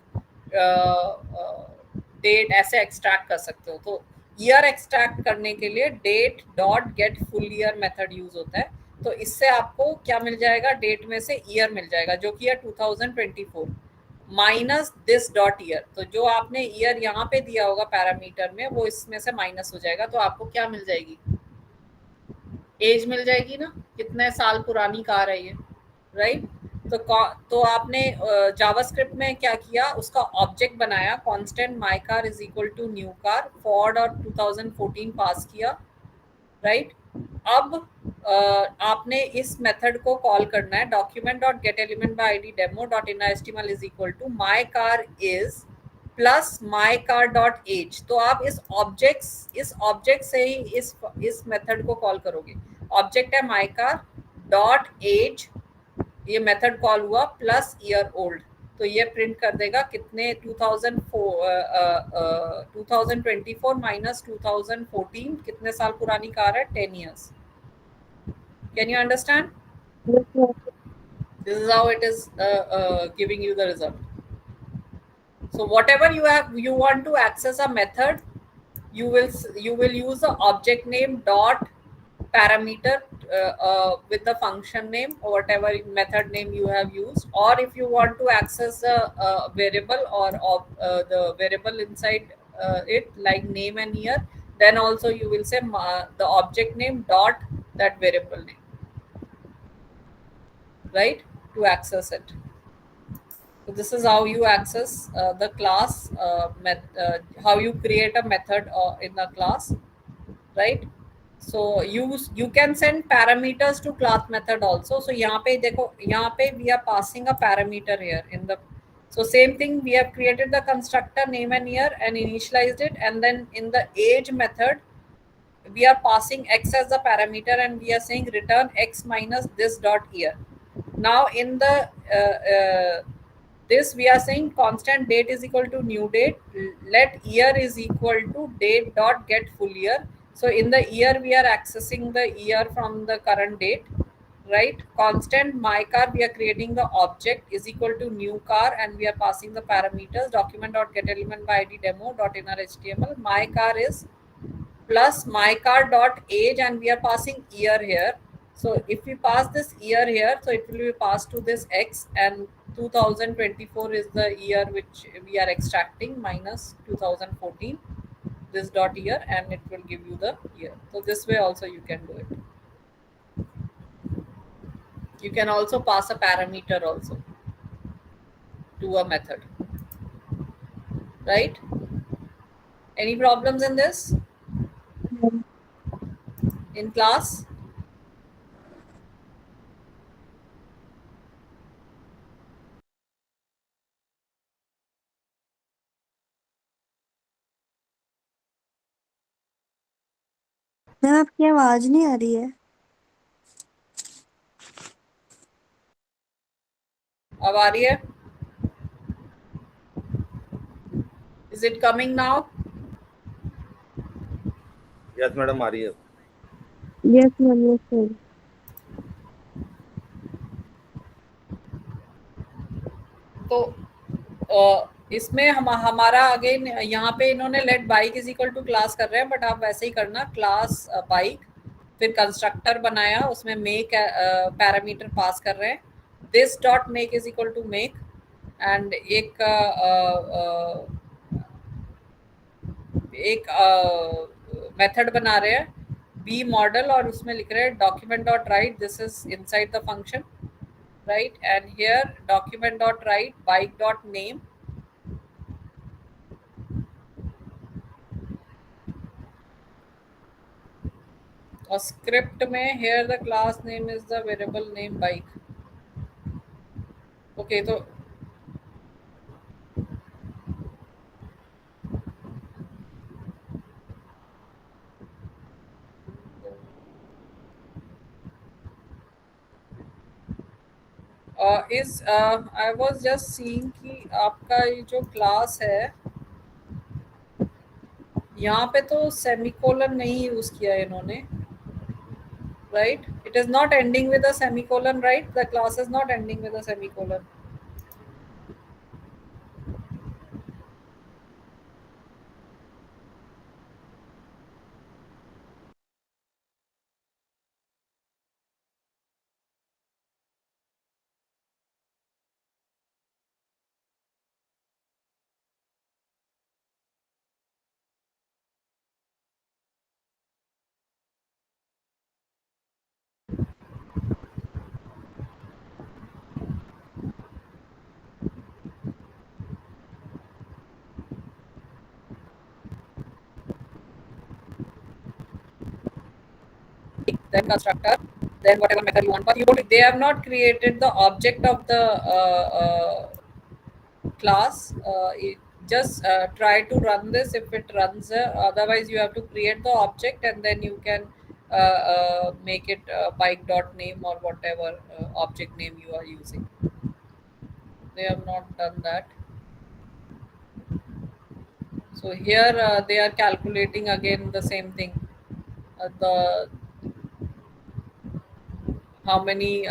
डेट ऐसे एक्सट्रैक्ट कर सकते हो. तो ईयर एक्सट्रैक्ट करने के लिए date dot get full year method use होता है. तो इससे आपको क्या मिल जाएगा, डेट में से ईयर मिल जाएगा जो कि है 2024 माइनस दिस डॉट ईयर. तो जो आपने ईयर यहाँ पे दिया होगा पैरामीटर में वो इसमें से माइनस हो जाएगा. तो आपको क्या मिल जाएगी, एज मिल जाएगी ना, कितने साल पुरानी कार है ये, राइट. तो आपने जावास्क्रिप्ट में क्या किया, उसका ऑब्जेक्ट बनाया constant my car is equal to new car for और 2014 पास किया, राइट. अब आपने इस मेथड को कॉल करना है, document dot get element by ID demo dot in HTML is equal to my car is plus my car dot age. तो आप इस ऑब्जेक्ट से ही इस मेथड को कॉल करोगे. ऑब्जेक्ट है माई कार डॉट एज, ये मेथड कॉल हुआ प्लस ईयर ओल्ड. तो ये प्रिंट कर देगा कितने 2024 माइनस 2014 कितने साल पुरानी कार है, 10 years. Can you understand? Yes, ma'am. This is how it is giving you the result. So whatever you want to access a method, you will use the object name dot parameter with the function name or whatever method name you have used. Or if you want to access a variable or the variable inside it like name and year, then also you will say the object name dot that variable name, right, to access it. So this is how you access the class, how you create a method in the class, right. So you can send parameters to class method also. So यहाँ पे देखो, यहाँ पे we are passing a parameter here in the, so same thing, we have created the constructor name and year and initialized it, and then in the age method we are passing x as the parameter and we are saying return x minus this dot year. Now in the this we are saying constant date is equal to new date, let year is equal to date dot get full year. So in the year we are accessing the year from the current date, right. Constant my car, we are creating the object is equal to new car and we are passing the parameters document dot get element by id demo dot inner html. My car is plus my car dot age and we are passing year here. So if we pass this year here, so it will be passed to this x, and 2024 is the year which we are extracting minus 2014 this dot year, and it will give you the year. So this way also you can do it. You can also pass a parameter also to a method, right. Any problems in this in class? Ma'am आपकी आवाज नहीं आ रही है. अब आ रही है? Is it coming now? Yes, madam, आ रही है. Yes, ma'am. Yes, sir. तो इसमें हमारा अगेन यहाँ पे इन्होंने let bike is equal to class कर रहे हैं, बट आप वैसे ही करना, क्लास बाइक, फिर कंस्ट्रक्टर बनाया, उसमें मेक पैरामीटर पास कर रहे हैं, this dot make is equal to make, and एक मेथड बना रहे हैं बी मॉडल और उसमें लिख रहे हैं document dot right, this is inside the function, right, and here document dot write bike dot name, और script में here the class name is the variable name bike. Okay, तो is I was just seeing कि आपका ये जो class है यहाँ पे तो सेमीकोलन नहीं यूज किया इन्होंने, right, it it is not ending with a semicolon, right? The class is not ending with a semicolon. Then constructor, then whatever method you want, but you don't, they have not created the object of the class. Just try to run this if it runs, otherwise you have to create the object and then you can make it bike dot name or whatever object name you are using. They have not done that. So here they are calculating again the same thing, the how many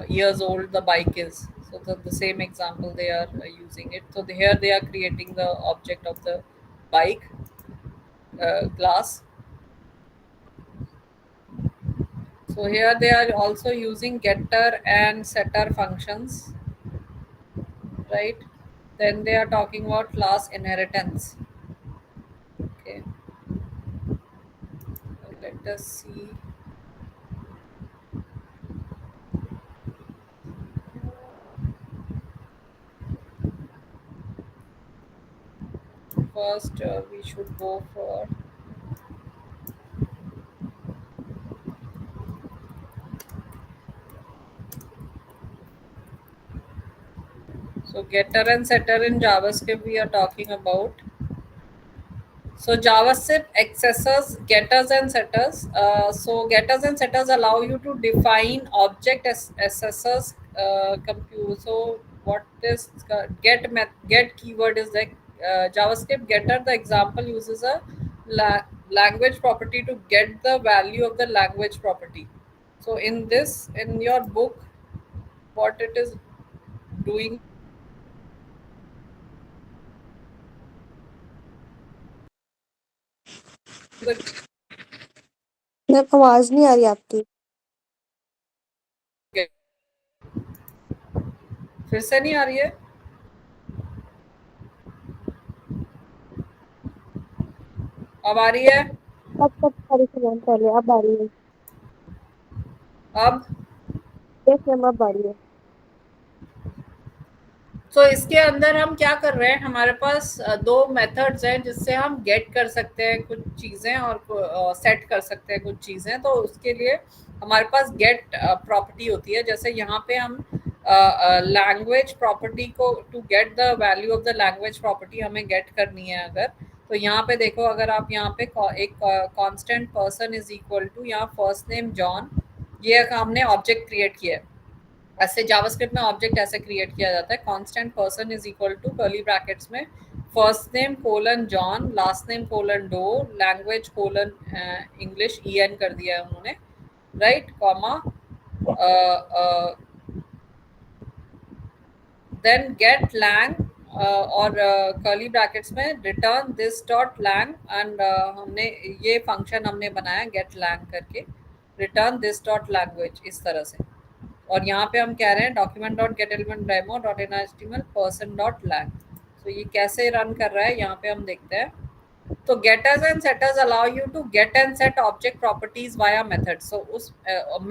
years old the bike is. So the same example they are using it. So here they are creating the object of the bike class. So here they are also using getter and setter functions, right? Then they are talking about class inheritance. Okay, let us see. First, we should go for so getter and setter in JavaScript we are talking about. So JavaScript accesses getters and setters. So getters and setters allow you to define object accessors compute. So what this get keyword is like JavaScript getter. The example uses a language property to get the value of the language property. So in this, in your book, what it is doing, the ma'am आवाज नहीं आ रही आपकी। फिर से नहीं आ रही है। अब आ रही है। अब आ रही है मैम, पहले अब आ रही है। अब यस मैम, अब आ रही है। तो इसके अंदर हम क्या कर रहे हैं, हमारे पास दो मेथड्स हैं जिससे हम गेट कर सकते हैं कुछ चीज़ें और सेट कर सकते हैं कुछ चीज़ें। तो उसके लिए हमारे पास गेट प्रॉपर्टी होती है। जैसे यहाँ पे हम लैंग्वेज प्रॉपर्टी को to get the value of the language property हमें गेट करनी है अगर, तो यहाँ पे देखो, अगर आप यहाँ पे एक constant person is equal to यहाँ फर्स्ट नेम जॉन, ये हमने ऑब्जेक्ट क्रिएट किया है। ऐसे जावास्क्रिप्ट में ऑब्जेक्ट ऐसे क्रिएट किया जाता है, constant person is equal to curly brackets में first name colon John, last name colon Doe, language colon English en कर दिया है उन्होंने, right, comma, then get lang और कर्ली ब्रैकेट्स में return this dot lang and हमने ये function हमने बनाया गेट लैंग करके, रिटर्न दिस डॉट लैंग्वेज, इस तरह से। और यहाँ पे हम कह रहे हैं document dot get element demo dot HTML person dot lang. तो ये कैसे रन कर रहा है यहाँ पे हम देखते हैं। तो getters and setters allow you to get and set object properties via method। so उस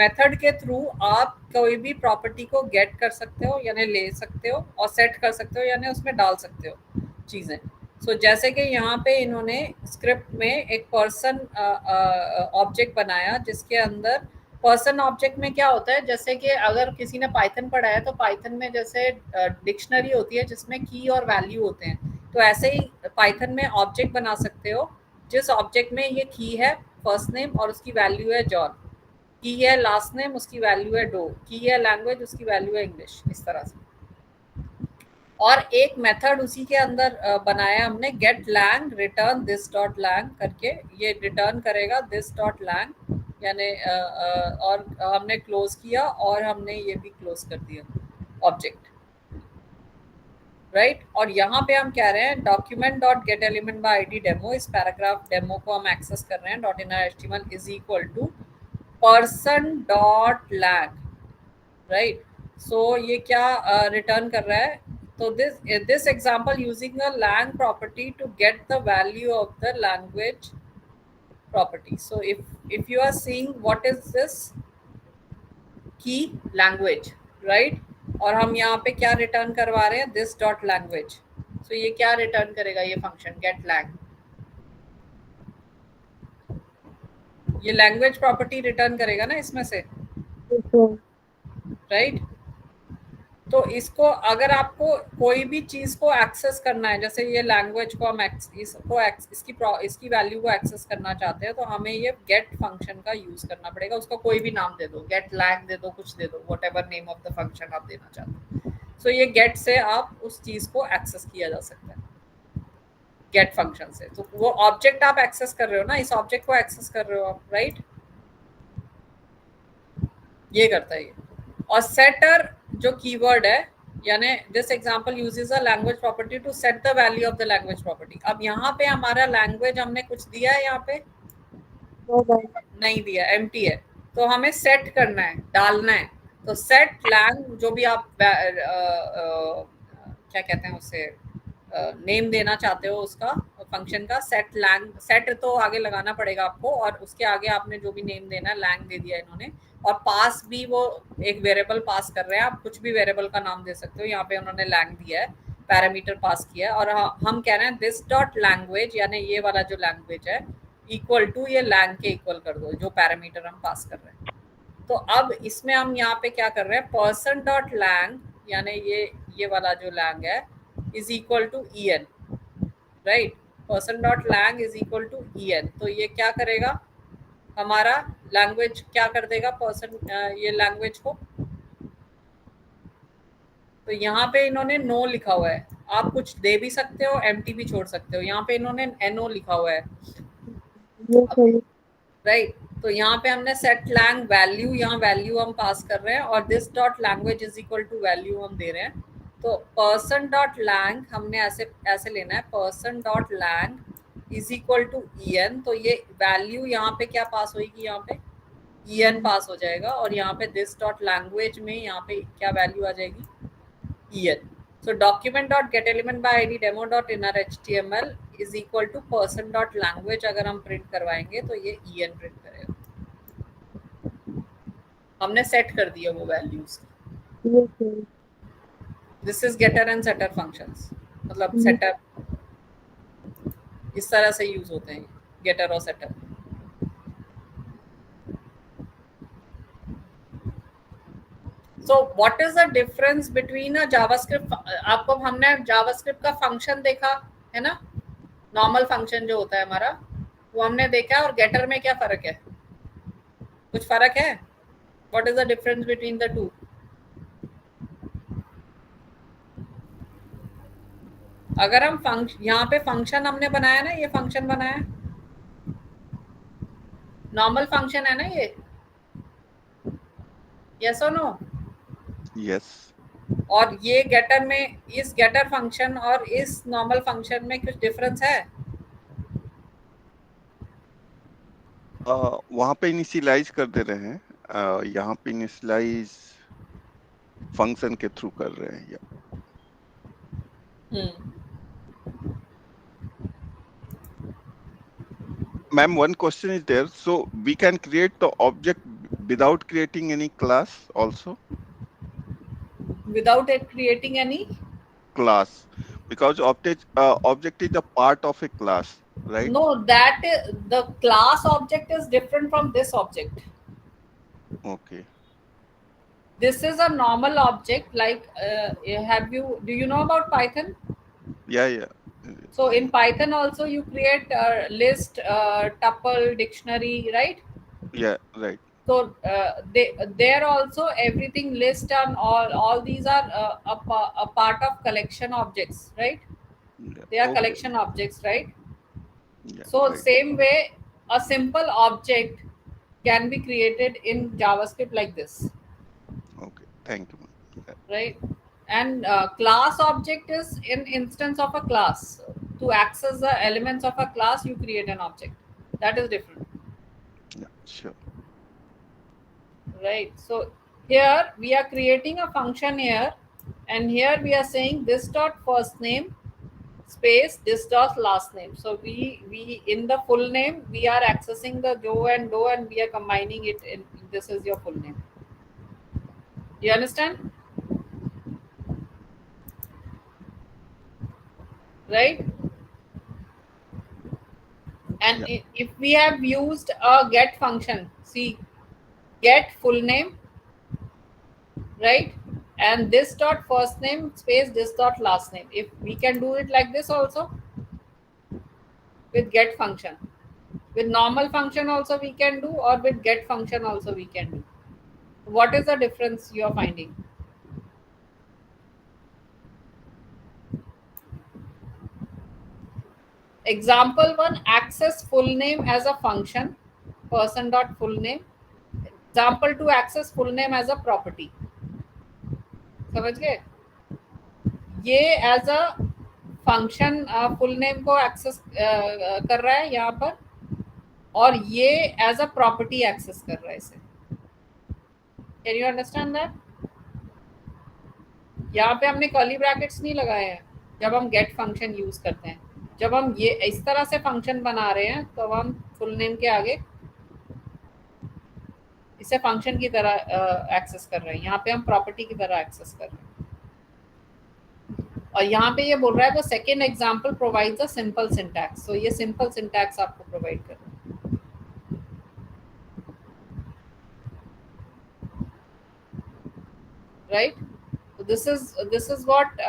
मेथड के थ्रू आप कोई भी प्रॉपर्टी को गेट कर सकते हो यानी ले सकते हो और सेट कर सकते हो यानी उसमें डाल सकते हो चीज़ें। सो जैसे कि यहाँ पे इन्होंने स्क्रिप्ट में एक पर्सन ऑब्जेक्ट बनाया जिसके अंदर पर्सन ऑब्जेक्ट में क्या होता है, जैसे कि अगर किसी ने पाइथन पढ़ा है तो पाइथन में जैसे डिक्शनरी होती है जिसमें की और वैल्यू होते हैं, तो ऐसे ही पाइथन में ऑब्जेक्ट बना सकते हो जिस ऑब्जेक्ट में ये की है फर्स्ट नेम और उसकी वैल्यू है जॉन, की है लास्ट नेम उसकी वैल्यू है डो, की है लैंग्वेज उसकी वैल्यू है इंग्लिश, इस तरह से। और एक मेथड उसी के अंदर बनाया हमने get lang return this dot lang करके, ये रिटर्न करेगा दिस डॉट लैंग यानी और हमने क्लोज किया और हमने ये भी क्लोज कर दिया ऑब्जेक्ट, राइट। और यहाँ पे हम कह रहे हैं document dot get element by ID demo, इस पैराग्राफ डेमो को हम एक्सेस कर रहे हैं dot inner HTML is equal to person dot lang, right. So ये क्या रिटर्न कर रहा है, तो this example using a lang property to get the value of the language property. So if you are seeing what is this key language, right, और हम यहाँ पे क्या रिटर्न करवा रहे हैं, this dot language. So ये क्या रिटर्न करेगा, ये फंक्शन get lang, ये लैंग्वेज प्रॉपर्टी रिटर्न करेगा ना इसमें से, राइट। तो इसको अगर आपको कोई भी चीज को एक्सेस करना है, जैसे ये लैंग्वेज को हम इसकी वैल्यू को एक्सेस करना चाहते हैं, तो हमें ये गेट फंक्शन का यूज करना पड़ेगा। उसका कोई भी नाम दे दो, गेट लैंग दे दो, कुछ दे दो, whatever name of the function आप देना चाहते हो। सो ये गेट से आप उस चीज को एक्सेस किया जा सकता है गेट फंक्शन से। तो वो ऑब्जेक्ट आप एक्सेस कर रहे हो ना, इस ऑब्जेक्ट को एक्सेस कर रहे हो आप, राइट। ये करता है ये। और सेटर जो कीवर्ड है, यानी this example uses a language property to set the value of the language property. अब यहाँ पे हमारा लैंग्वेज हमने कुछ दिया है, यहाँ पे नहीं दिया, एम्प्टी है, तो हमें सेट करना है, डालना है। तो सेट लैंग, जो भी आप क्या कहते हैं उसे, नेम देना चाहते हो उसका फंक्शन का, सेट लैंग, सेट तो आगे लगाना पड़ेगा आपको, और उसके आगे आपने जो भी नेम देना है, लैंग दे दिया इन्होंने। और पास भी वो एक वेरिएबल पास कर रहे हैं, आप कुछ भी वेरिएबल का नाम दे सकते हो, यहाँ पे उन्होंने लैंग दिया है, पैरामीटर पास किया है। और हम कह रहे हैं दिस डॉट लैंग्वेज, यानी ये वाला जो लैंग्वेज है इक्वल टू ये लैंग के इक्वल कर दो, जो पैरामीटर हम पास कर रहे हैं। तो अब इसमें हम यहाँ पे क्या कर रहे हैं, पर्सन डॉट लैंग, यानी ये वाला जो लैंग है is equal to en, right. Person dot lang is equal to en। तो ये क्या करेगा, हमारा लैंग्वेज क्या कर देगा, पर्सन ये लैंग्वेज को। तो यहाँ पे इन्होंने नो लिखा हुआ है, आप कुछ दे भी सकते हो, एम्प्टी भी छोड़ सकते हो। यहाँ पे इन्होंने no लिखा हुआ है, राइट। तो यहाँ पे हमने सेट लैंग वैल्यू, यहाँ वैल्यू हम पास कर रहे हैं, और this dot language is equal to value हम दे रहे हैं। तो पर्सन डॉट लैंग हमने ऐसे लेना है, person dot lang is equal to en। तो ये वैल्यू यहाँ पे क्या पास होगी, यहाँ पे en पास हो जाएगा, और यहाँ पे दिस डॉट लैंग्वेज में यहाँ पे क्या वैल्यू आ जाएगी, en। So document.getElement by id demo dot inner html is equal to person dot language अगर हम प्रिंट करवाएंगे तो ये en प्रिंट करेगा। हमने सेट कर दिया वो values. This is getter and setter functions, मतलब सेटर इस तरह से यूज होते हैं, गेटर और setter. So what is the difference between a JavaScript, आपको हमने JavaScript का फंक्शन देखा है ना, नॉर्मल फंक्शन जो होता है हमारा, वो हमने देखा है, और गेटर में क्या फर्क है, कुछ फर्क है? What is the difference between the two? अगर हम यहाँ पे फंक्शन हमने बनाया ना, ये फंक्शन बनाया, नॉर्मल फंक्शन है ना ये, यस और नो? यस। और ये गेटर में, इस गेटर फंक्शन और इस नॉर्मल फंक्शन में कुछ डिफरेंस है? वहां पे इनिशियलाइज कर दे रहे हैं, यहाँ पे इनिशियलाइज फंक्शन के थ्रू कर रहे हैं। Ma'am, one question is there. So we can create the object without creating any class also? Without it creating any class, because object is a part of a class, right? No, that the class object is different from this object. Okay. This is a normal object, like do you know about Python? Yeah. So in Python also you create list, tuple, dictionary, right? Yeah, right. So there also everything list and all these are a part of collection objects, right? Yeah. They are Okay. collection objects, right? Yeah, So right. same way, a simple object can be created in JavaScript like this, Okay, thank you, ma'am. right? And class object is an instance of a class. To access the elements of a class, you create an object. That is different, Yeah, sure. right? So here we are creating a function here, and here we are saying this dot first name space this dot last name. So we in the full name we are accessing the Joe and Doe, and we are combining it in. This is your full name. You understand, right? And Yeah, if we have used a get function, see, get full name, right? And this dot first name space this dot last name, if we can do it like this also with get function, with normal function also we can do, or with get function also we can do. What is the difference you are finding? Example 1, access full name as a function, person dot full name. Example 2, access full name as a property. समझ गए? ये as a function full name को access कर रहा है यहाँ पर, और ये एज अ प्रॉपर्टी एक्सेस कर रहा है इसे. Can you understand that? यहाँ पे हमने कर्ली ब्रैकेट्स नहीं लगाए हैं जब हम गेट फंक्शन यूज करते हैं. जब हम ये इस तरह से फंक्शन बना रहे हैं तो हम फुल नेम के आगे इसे फंक्शन की तरह एक्सेस कर रहे हैं. यहाँ पे हम प्रॉपर्टी की तरह एक्सेस कर रहे हैं. और यहाँ पे ये बोल रहा है the second example provides a simple syntax. So ये सिंपल सिंटैक्स आपको प्रोवाइड कर रहा है, right? So this is what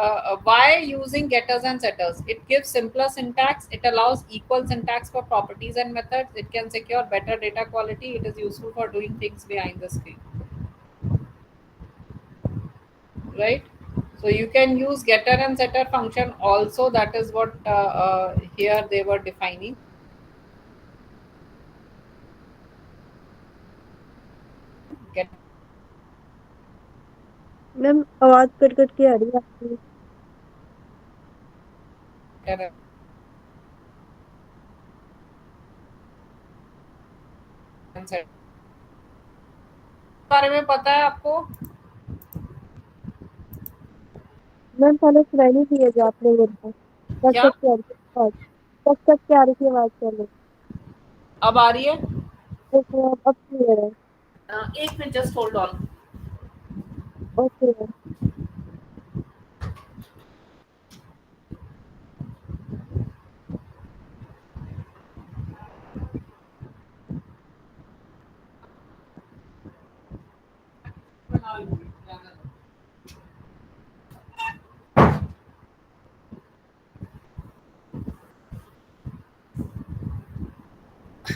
why using getters and setters. It gives simpler syntax, it allows equal syntax for properties and methods, it can secure better data quality, it is useful for doing things behind the screen, right? So you can use getter and setter function also. That is what here they were defining. Get ma'am आवाज cut cut के आ रही है आपकी. getter and setter. बारे में पता है आपको? मैम पहले सुनाई नहीं दिया जो आपने मेरे को. कट क्या? कट के आ रही थी आवाज. कट कट के आ रही थी आवाज पहले. अब आ रही है? ओके अब क्लियर है. एक minute, just hold on. Okay.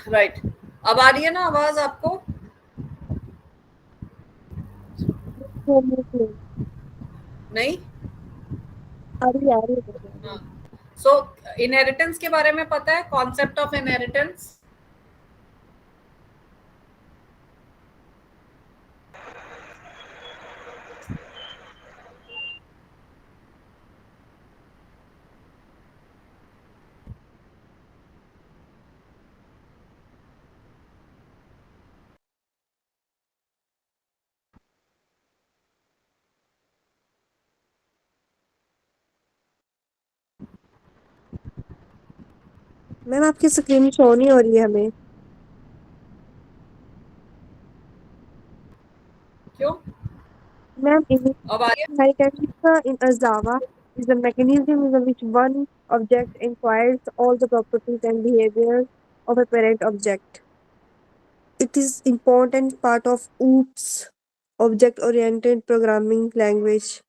Right, अब आ रही है ना आवाज आपको? नहीं? आ रही है. सो इनहेरिटेंस के बारे में पता है? Concept of inheritance. मैम आपकी स्क्रीन शो नहीं हो रही है हमें. क्यों? Ma'am, अब आ रही है? inheritance in a Java is a mechanism in which one object acquires all the properties and behaviors of a parent object. It is important part of OOPS, object-oriented programming language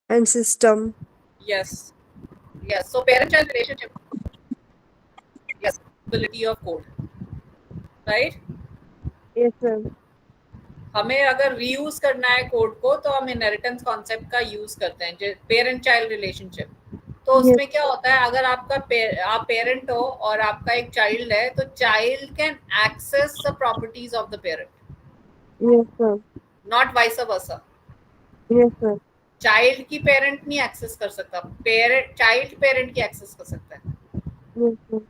and system. Yes. Yes. So parent-child relationship. Yes. Ability of code. Right? Yes, ma'am. हमें अगर reuse करना है code को तो हम inheritance concept का use करते हैं, पेरेंट चाइल्ड रिलेशनशिप. तो Yes. उसमें क्या होता है, अगर आपका आप पेरेंट हो और आपका एक चाइल्ड है, तो child can access the properties of the parent, Yes, sir. Not vice versa. Yes, sir. Child की पेरेंट नहीं एक्सेस कर सकता, चाइल्ड पेरेंट की एक्सेस कर सकता है, Yes, sir.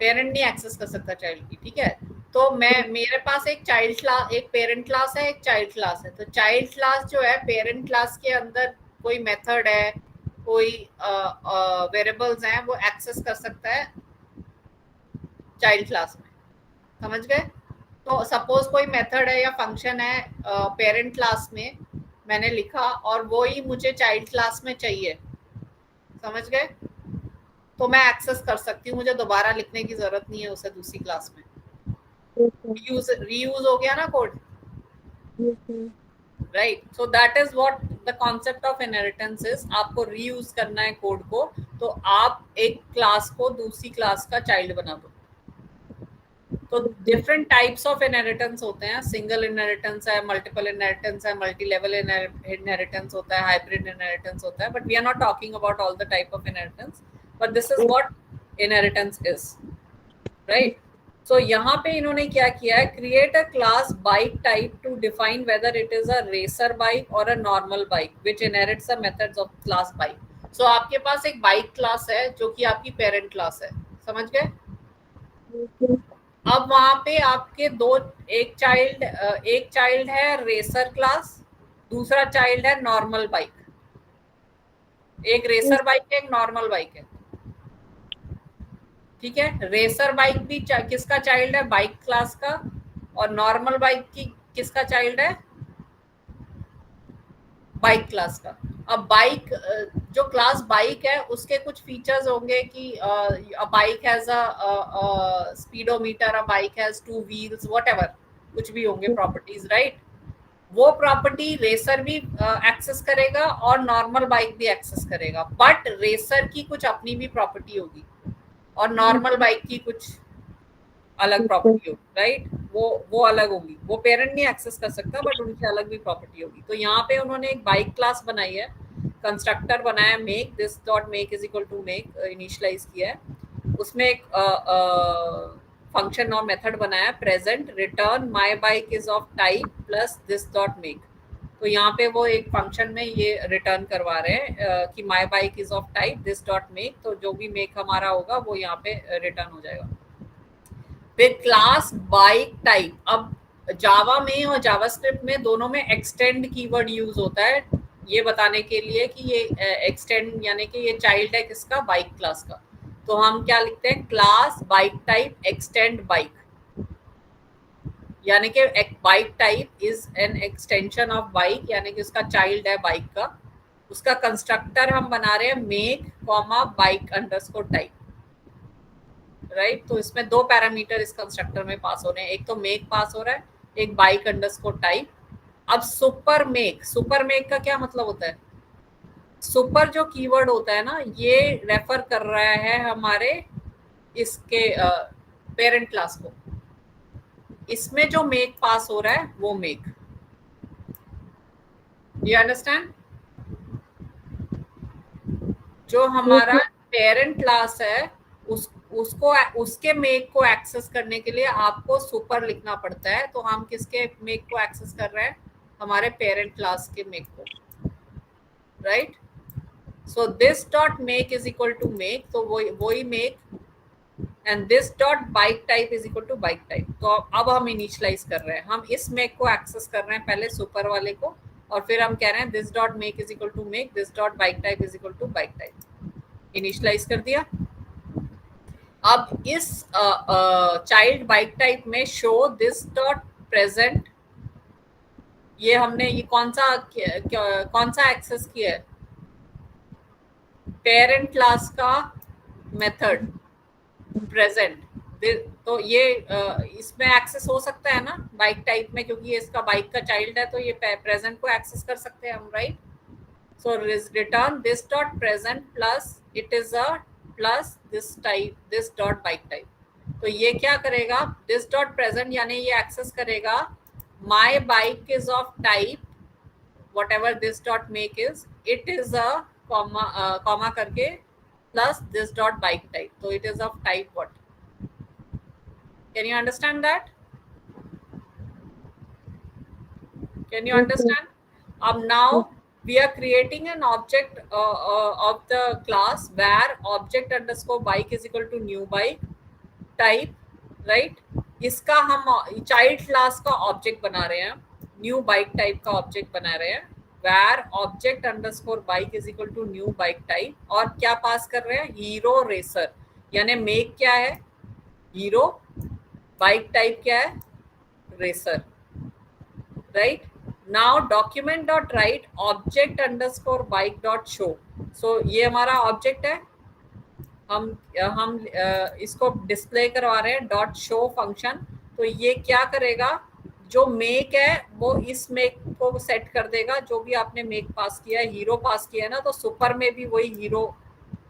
पेरेंट नहीं एक्सेस कर सकता चाइल्ड की, ठीक है। तो मेरे पास एक चाइल्ड क्लास, एक पेरेंट क्लास है, एक चाइल्ड क्लास है। तो चाइल्ड क्लास जो है, पेरेंट क्लास के अंदर कोई मेथड है, कोई वेरिएबल्स हैं, वो एक्सेस कर सकता है चाइल्ड क्लास में, समझ गए। तो सपोज कोई मेथड है या फंक्शन है पेरेंट क्लास में, मैंने लिखा और वो ही मुझे चाइल्ड क्लास में चाहिए, समझ गए, तो मैं एक्सेस कर सकती हूँ, मुझे दोबारा लिखने की जरूरत नहीं है उसे दूसरी क्लास में। Yes, sir. रीयूज हो गया ना code, Yes, sir. Right. So that is what the concept of inheritance is. आपको रीयूज करना है कोड को, तो आप एक क्लास को दूसरी क्लास का चाइल्ड बना दो। तो डिफरेंट टाइप्स ऑफ इनहेरिटेंस होते हैं, सिंगल इनहेरिटेंस है, मल्टीपल इनहेरिटेंस है, मल्टी लेवल इनहेरिटेंस होता है, हाइब्रिड इनहेरिटेंस होता है, but we are not talking about all the type of inheritance, but this is what inheritance is, right. So यहाँ पे इन्होंने क्या किया है, create a class bike type to define whether it is a racer bike और a normal bike which inherits the methods of class bike. So आपके पास एक bike class है जो कि आपकी पेरेंट क्लास है, समझ गए। Yes, sir. अब वहां पे आपके एक चाइल्ड है रेसर क्लास, दूसरा चाइल्ड है नॉर्मल बाइक। एक रेसर बाइक है, एक नॉर्मल बाइक है, ठीक है। रेसर बाइक भी किसका चाइल्ड है, बाइक क्लास का, और नॉर्मल बाइक की किसका चाइल्ड है, बाइक क्लास का। अब बाइक, जो क्लास बाइक है उसके कुछ फीचर्स होंगे कि bike has a speedometer, a bike has 2 wheels, whatever, कुछ भी होंगे प्रॉपर्टीज, राइट। वो प्रॉपर्टी रेसर भी एक्सेस करेगा और नॉर्मल बाइक भी एक्सेस करेगा, बट रेसर की कुछ अपनी भी प्रॉपर्टी होगी और नॉर्मल बाइक की कुछ अलग प्रॉपर्टी होगी, राइट। वो अलग होगी, वो पेरेंट नहीं एक्सेस कर सकता, बट उनकी अलग भी प्रॉपर्टी होगी। तो यहाँ पे उन्होंने एक बाइक क्लास बनाई है, कंस्ट्रक्टर बनाया, make this dot make is equal to make initialize किया है। उसमें एक फंक्शन और मेथड बनाया, present return my bike is of type plus this dot make. तो यहाँ पे वो एक फंक्शन में ये रिटर्न करवा रहे हैं कि माई bike is of type this dot make, तो जो भी मेक हमारा होगा वो यहाँ पे रिटर्न हो जाएगा। फिर क्लास बाइक टाइप, अब जावा में और जावास्क्रिप्ट में दोनों में एक्सटेंड कीवर्ड यूज होता है, ये बताने के लिए कि ये एक्सटेंड यानी कि ये चाइल्ड है किसका, बाइक क्लास का। तो हम क्या लिखते हैं, class bike type extend bike, यानी कि bike type is an extension of bike, यानी कि उसका चाइल्ड है बाइक का। उसका कंस्ट्रक्टर हम बना रहे हैं make comma bike underscore type, right. तो इसमें 2 पैरामीटर इस कंस्ट्रक्टर में पास हो रहे हैं, एक तो मेक पास हो रहा है, एक बाइक अंडरस्कोर टाइप। अब सुपर मेक का क्या मतलब होता है, सुपर जो कीवर्ड होता है ना, ये रेफर कर रहा है हमारे इसके पेरेंट क्लास को। इसमें जो मेक पास हो रहा है वो मेक, यू अंडरस्टैंड। जो हमारा पेरेंट क्लास है उसको उसके मेक को एक्सेस करने के लिए आपको सुपर लिखना पड़ता है। तो हम किसके मेक को एक्सेस कर रहे हैं, हमारे पेरेंट क्लास के मेक को, right. So this dot make is equal to make, तो वही make, and this dot bike type is equal to bike type. तो अब हम इनिशियलाइज कर रहे हैं, हम इस मेक को एक्सेस कर रहे हैं पहले सुपर वाले को, और फिर हम कह रहे हैं this dot make is equal to make, this dot bike type is equal to bike type, initialize कर दिया। अब इस चाइल्ड बाइक टाइप में शो दिस डॉट प्रेजेंट, ये हमने ये कौन सा एक्सेस किया है, पेरेंट क्लास का मेथड प्रेजेंट। तो ये इसमें एक्सेस हो सकता है ना बाइक टाइप में, क्योंकि ये इसका बाइक का चाइल्ड है, तो ये प्रेजेंट को एक्सेस कर सकते हैं हम, right. So return this dot present plus it is a plus this type, this dot bike type. तो ये क्या करेगा, दिस डॉट प्रेजेंट यानी ये एक्सेस करेगा माई bike is of type whatever this dot make is, it is a comma करके plus this dot bike type. So it is of type what? Can you understand that? Can you Yes, ma'am. understand? Now we are creating an object of the class where object underscore bike is equal to new bike type, right? इसका हम child class का object बना रहे हैं, new bike type का object बना रहे हैं where object underscore bike is equal to new bike type और क्या पास कर रहे हैं? हीरो रेसर, यानी मेक क्या है? हीरो, बाइक टाइप क्या है? Racer, right? Now document dot write object underscore bike dot show. So ये हमारा ऑब्जेक्ट है, हम इसको डिस्प्ले करवा रहे हैं डॉट शो फंक्शन. तो ये क्या करेगा? जो मेक है वो इस मेक को सेट कर देगा, जो भी आपने मेक पास किया है, हीरो पास किया है ना, तो सुपर में भी वही हीरो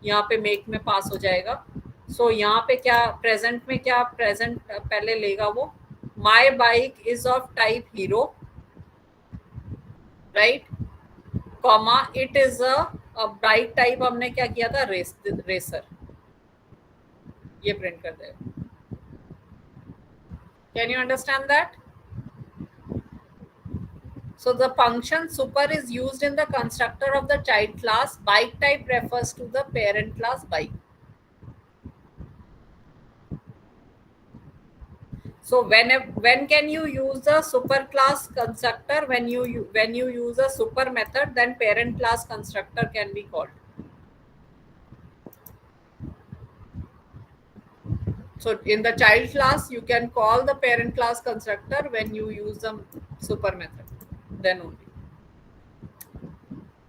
यहाँ पे मेक में पास हो जाएगा. सो यहाँ पे क्या प्रेजेंट में क्या प्रेजेंट पहले लेगा वो, माई bike is of type hero, right, comma it is a bike type हमने क्या किया था? रेसर. ये प्रिंट कर देगा. Can you understand that? So the function super is used in the constructor of the child class. Bike type refers to the parent class bike. So when can you use the super class constructor? When you use a super method, then parent class constructor can be called. So in the child class, you can call the parent class constructor when you use the super method, then only.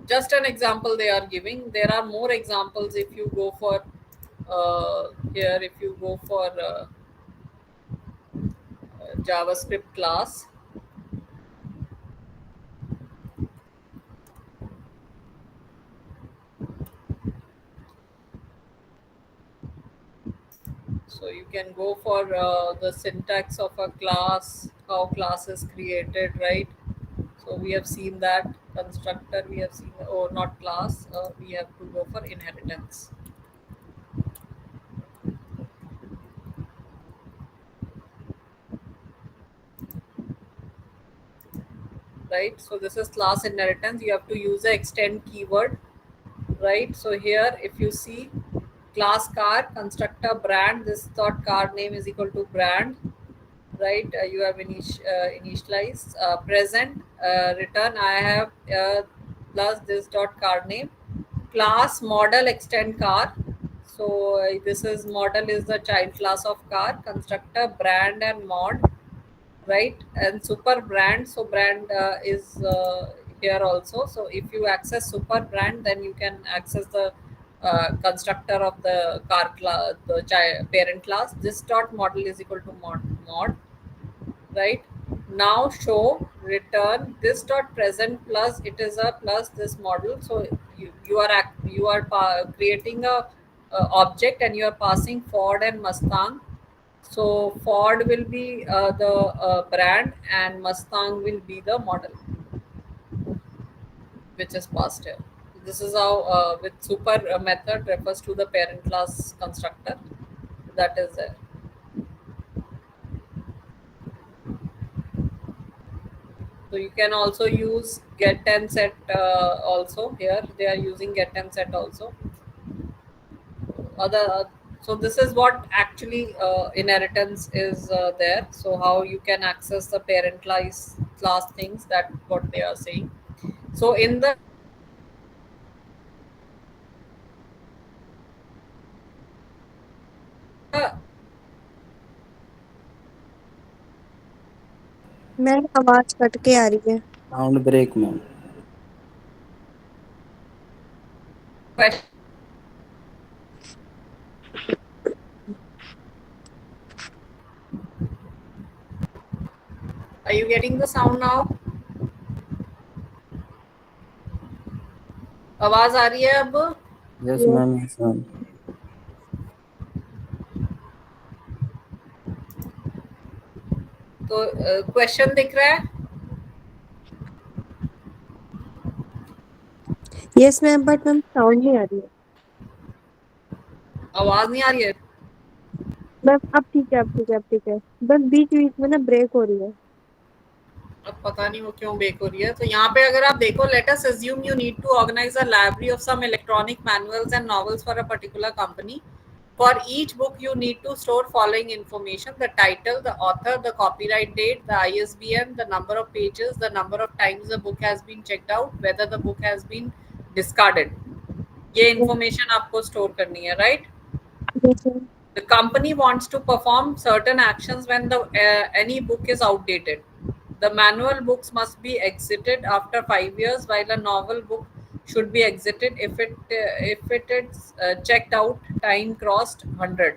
Just an example they are giving. There are more examples if you go for here, if you go for JavaScript class. So you can go for the syntax of a class, how class is created, right? So we have seen that constructor, we have seen, or not class, we have to go for inheritance. Right, so this is class inheritance. You have to use the extend keyword, right? So here if you see class car, constructor brand, this dot car name is equal to brand, right? You have initialized present return I have plus this dot car name, class model extend car. So this is model is the child class of car, constructor brand and mod, right? And super brand, so brand is here also. So if you access super brand, then you can access the constructor of the car class, the parent class. This dot model is equal to mod, right? Now show return this dot present plus it is a plus this model. So you are creating a object and you are passing Ford and Mustang. So Ford will be the brand and Mustang will be the model, which is passed here. This is how with super method refers to the parent class constructor that is there. So you can also use get and set also. Here they are using get and set also. So this is what actually inheritance is there. So how you can access the parent class things, that what they are saying. So in the ma'am आवाज cut के आ रही है. Sound break ma'am. question, are you getting the sound now? आवाज आ रही है अब? Yes ma'am, yes ma'am. तो क्वेश्चन दिख रहा है? Yes ma'am, but ma'am sound नहीं आ रही है. आवाज नहीं आ रही है? मैम अब ठीक है, अब ठीक है, अब ठीक है। बस बीच बीच में ना ब्रेक हो रही है। अब पता नहीं वो क्यों बेक हो रही है। तो यहाँ पे अगर आप देखो, let us assume you need to organize a library of some electronic manuals and novels for a particular company. For each book you need to store following information: the title, the author, the copyright date, the ISBN, the number of pages, the number of times the book has been checked out, whether the book has been discarded. ये information आपको store करनी है, right? Yes, sir. The company wants to perform certain actions when the any book is outdated. The manual books must be exited after 5 years, while a novel book should be exited if it is checked out time crossed 100.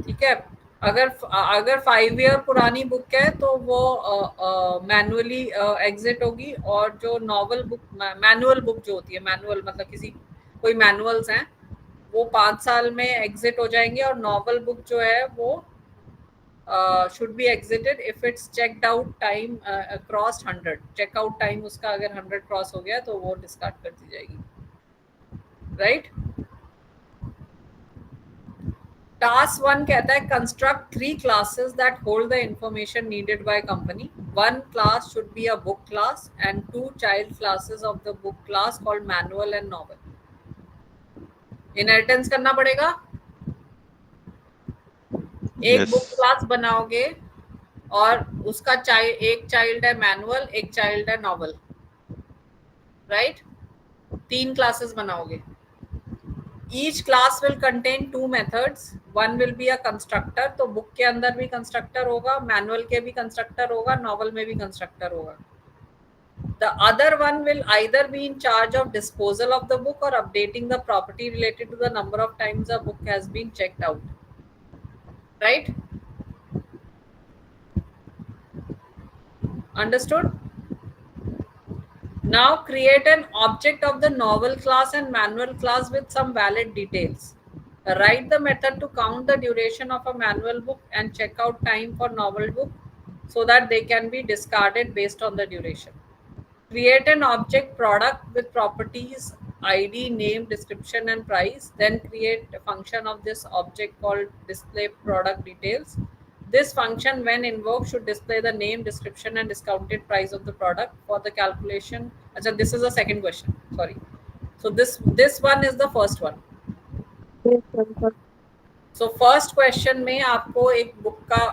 ठीक है? अगर अगर 5 year पुरानी book है तो वो manually exit होगी, और जो नॉवल बुक, मैनुअल बुक जो होती है, मैनुअल मतलब किसी कोई मैनुअल्स हैं, वो 5 साल में एग्जिट हो जाएंगे, और नॉवल बुक जो है वो should be exited if it's checked out time cross 100. Checkout time उसका अगर 100 क्रॉस हो गया तो वो डिस्कार्ड कर दी जाएगी, राइट? टास्क 1 कहता है construct 3 classes that hold the information needed by company. One class should be a book class and 2 child classes of the book class called manual and novel. Inheritance करना पड़ेगा। एक Yes. Book class बनाओगे और उसका एक child है manual, एक child है नॉवल, राइट? 3 क्लासेस बनाओगे। Each class will contain 2 methods. One will be a constructor, तो बुक के अंदर भी कंस्ट्रक्टर होगा, मैनुअल के भी कंस्ट्रक्टर होगा, नॉवल में भी कंस्ट्रक्टर होगा। The other one will either be in charge of disposal of the book or updating the property related to the number of times a book has been checked out, right? Understood? Now create an object of the novel class and manual class with some valid details. Write the method to count the duration of a manual book and check out time for novel book so that they can be discarded based on the duration. Create an object product with properties ID, name, description, and price. Then create a function of this object called display product details. This function, when invoked, should display the name, description, and discounted price of the product for the calculation. Achha, this is the second question. Sorry. So this one is the first one. Yes, sir. Sir. So first question में आपको एक book का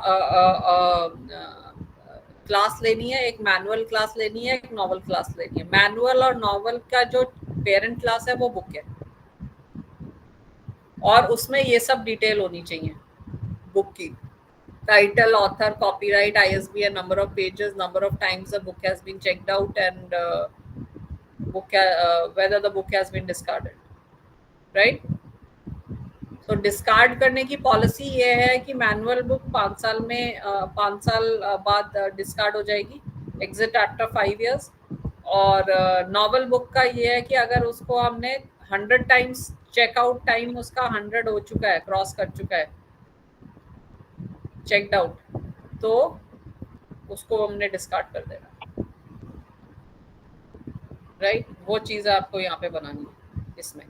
class लेनी है, एक manual class लेनी है, एक नॉवल क्लास लेनी है। मैनुअल और नॉवल का जो पेरेंट क्लास है वो बुक है, और उसमें ये सब डिटेल होनी चाहिए बुक की: title, author, copyright, ISBN, number of pages, number of times the book has been checked out, and book whether the book has been discarded, right? तो डिस्कार्ड करने की पॉलिसी ये है कि मैनुअल बुक 5 साल में 5 साल बाद डिस्कार्ड हो जाएगी, एग्जिट आफ्टर 5 इयर्स। और नॉवल बुक का ये है कि अगर उसको हमने 100 टाइम्स चेकआउट टाइम उसका 100 हो चुका है, क्रॉस कर चुका है, चेक्ड आउट, तो उसको हमने डिस्कार्ड कर देना, राइट? वो चीज़ आपको यहाँ पे बनानी है इसमें।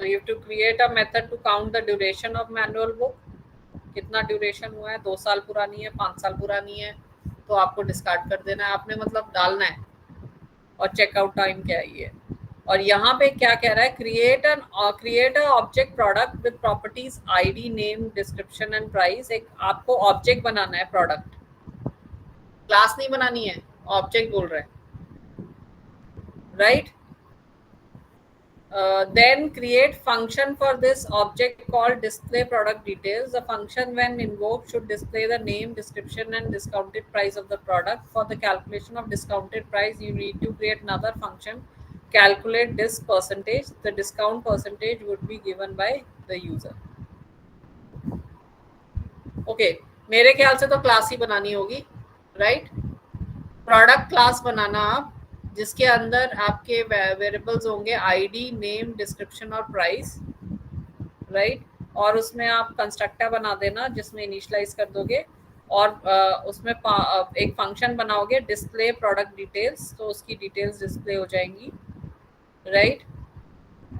So you have to create a method to count the duration of manual book. कितना ड्यूरेशन हुआ है, 2 साल पुरानी है, 5 साल पुरानी है, तो आपको डिस्कार्ड कर देना है, आपने मतलब डालना है। और चेकआउट टाइम क्या है ये। और यहाँ पे क्या कह रहा है, create a object product with properties ID, name, description and price. एक आपको ऑब्जेक्ट बनाना है, प्रोडक्ट, क्लास नहीं बनानी है, ऑब्जेक्ट बोल रहे हैं, right? Then create function for this object called display product details. The function, when invoked, should display the name, description, and discounted price of the product. For the calculation of discounted price, you need to create another function, calculate this percentage. The discount percentage would be given by the user. Okay, मेरे ख्याल से तो class ही बनानी होगी, right? Product class बनाना आप, जिसके अंदर आपके वेरिएबल्स होंगे ID, नेम, डिस्क्रिप्शन और प्राइस, राइट? और उसमें आप कंस्ट्रक्टर बना देना जिसमें इनिशियलाइज कर दोगे और उसमें एक फंक्शन बनाओगे डिस्प्ले प्रोडक्ट डिटेल्स, तो उसकी डिटेल्स डिस्प्ले हो जाएंगी, राइट।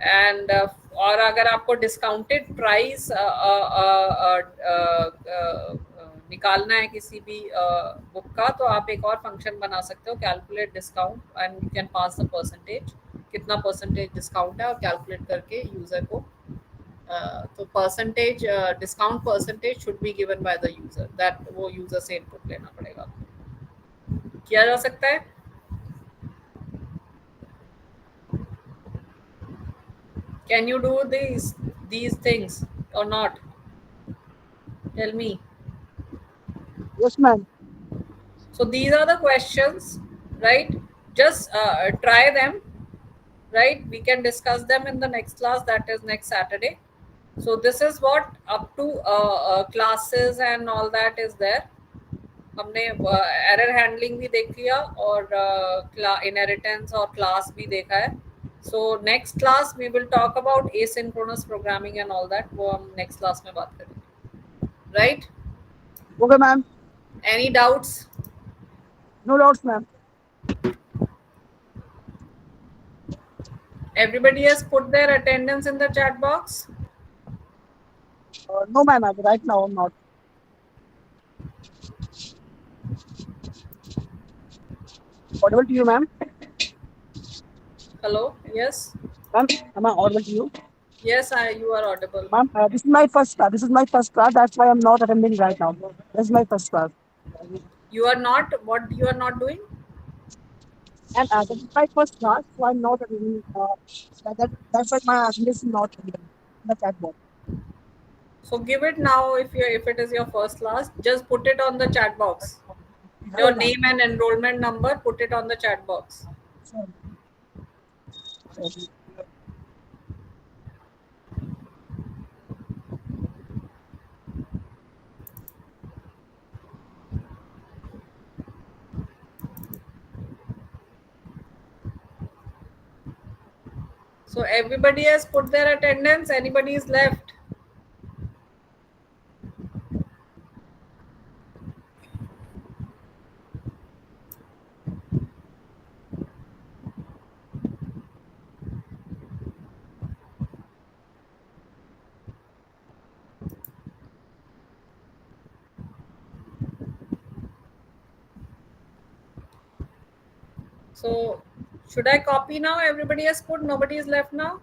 एंड और अगर आपको डिस्काउंटेड प्राइस निकालना है किसी भी बुक का, तो आप एक और फंक्शन बना सकते हो, calculate discount, and you can pass the percentage, कितना परसेंटेज डिस्काउंट है, और कैलकुलेट करके यूजर को तो percentage discount percentage should be given by the user, that वो यूजर से इनपुट लेना पड़ेगा, किया जा सकता है। Can you do these things or not? Tell me. Yes, ma'am. So these are the questions, right? Just try them, right? We can discuss them in the next class, that is next Saturday. So this is what up to classes and all that is there. हमने error handling भी देख लिया और inheritance और class भी देखा है. So next class we will talk about asynchronous programming and all that, वो हम नेक्स्ट क्लास में बात करेंगे, राइट? Okay, ma'am. Any doubts? No doubts, ma'am. Everybody has put their attendance in the chat box? No, ma'am. Right now, I'm not. Audible to you, ma'am? Hello? Yes? Ma'am, am I audible to you? Yes, you are audible. Ma'am, this is my first class. This is my first class. That's why I'm not attending right now. This is my first class. You are not, what you are not doing? And this is my first class, so I'm not attending. That's why my attendance is not in the chat box. So give it now. If it is your first class, just put it on the chat box. Your name and enrollment number, put it on the chat box. Sorry. So everybody has put their attendance. Anybody is left? So should I copy now? Everybody has put, nobody is left now?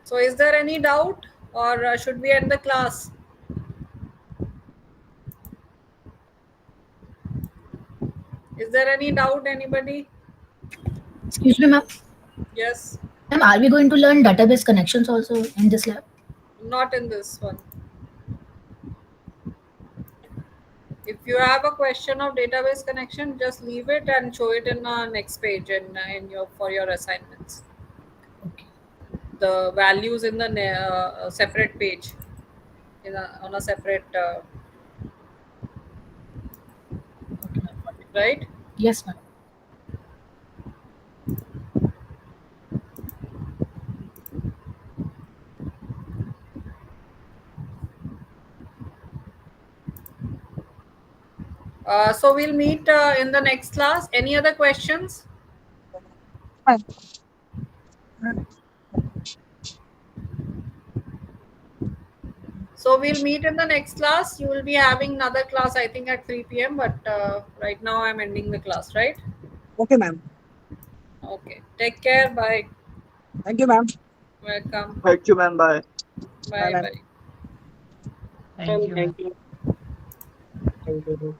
So is there any doubt, or should we end the class? Is there any doubt, anybody? Excuse me, ma'am. Yes. Ma'am, are we going to learn database connections also in this lab? Not in this one. If you have a question of database connection, just leave it and show it in the next page in your for your assignments. Okay. The values in the separate page, on a separate, Okay, ma'am. right? Yes, ma'am. So we'll meet in the next class. Any other questions? Fine. So we'll meet in the next class. You will be having another class, I think, at 3 p.m. But right now I'm ending the class, right? Okay, ma'am. Okay. Take care. Bye. Thank you, ma'am. Welcome. Thank you, ma'am. Bye. Bye. Bye-bye. Bye. Thank you. Thank you.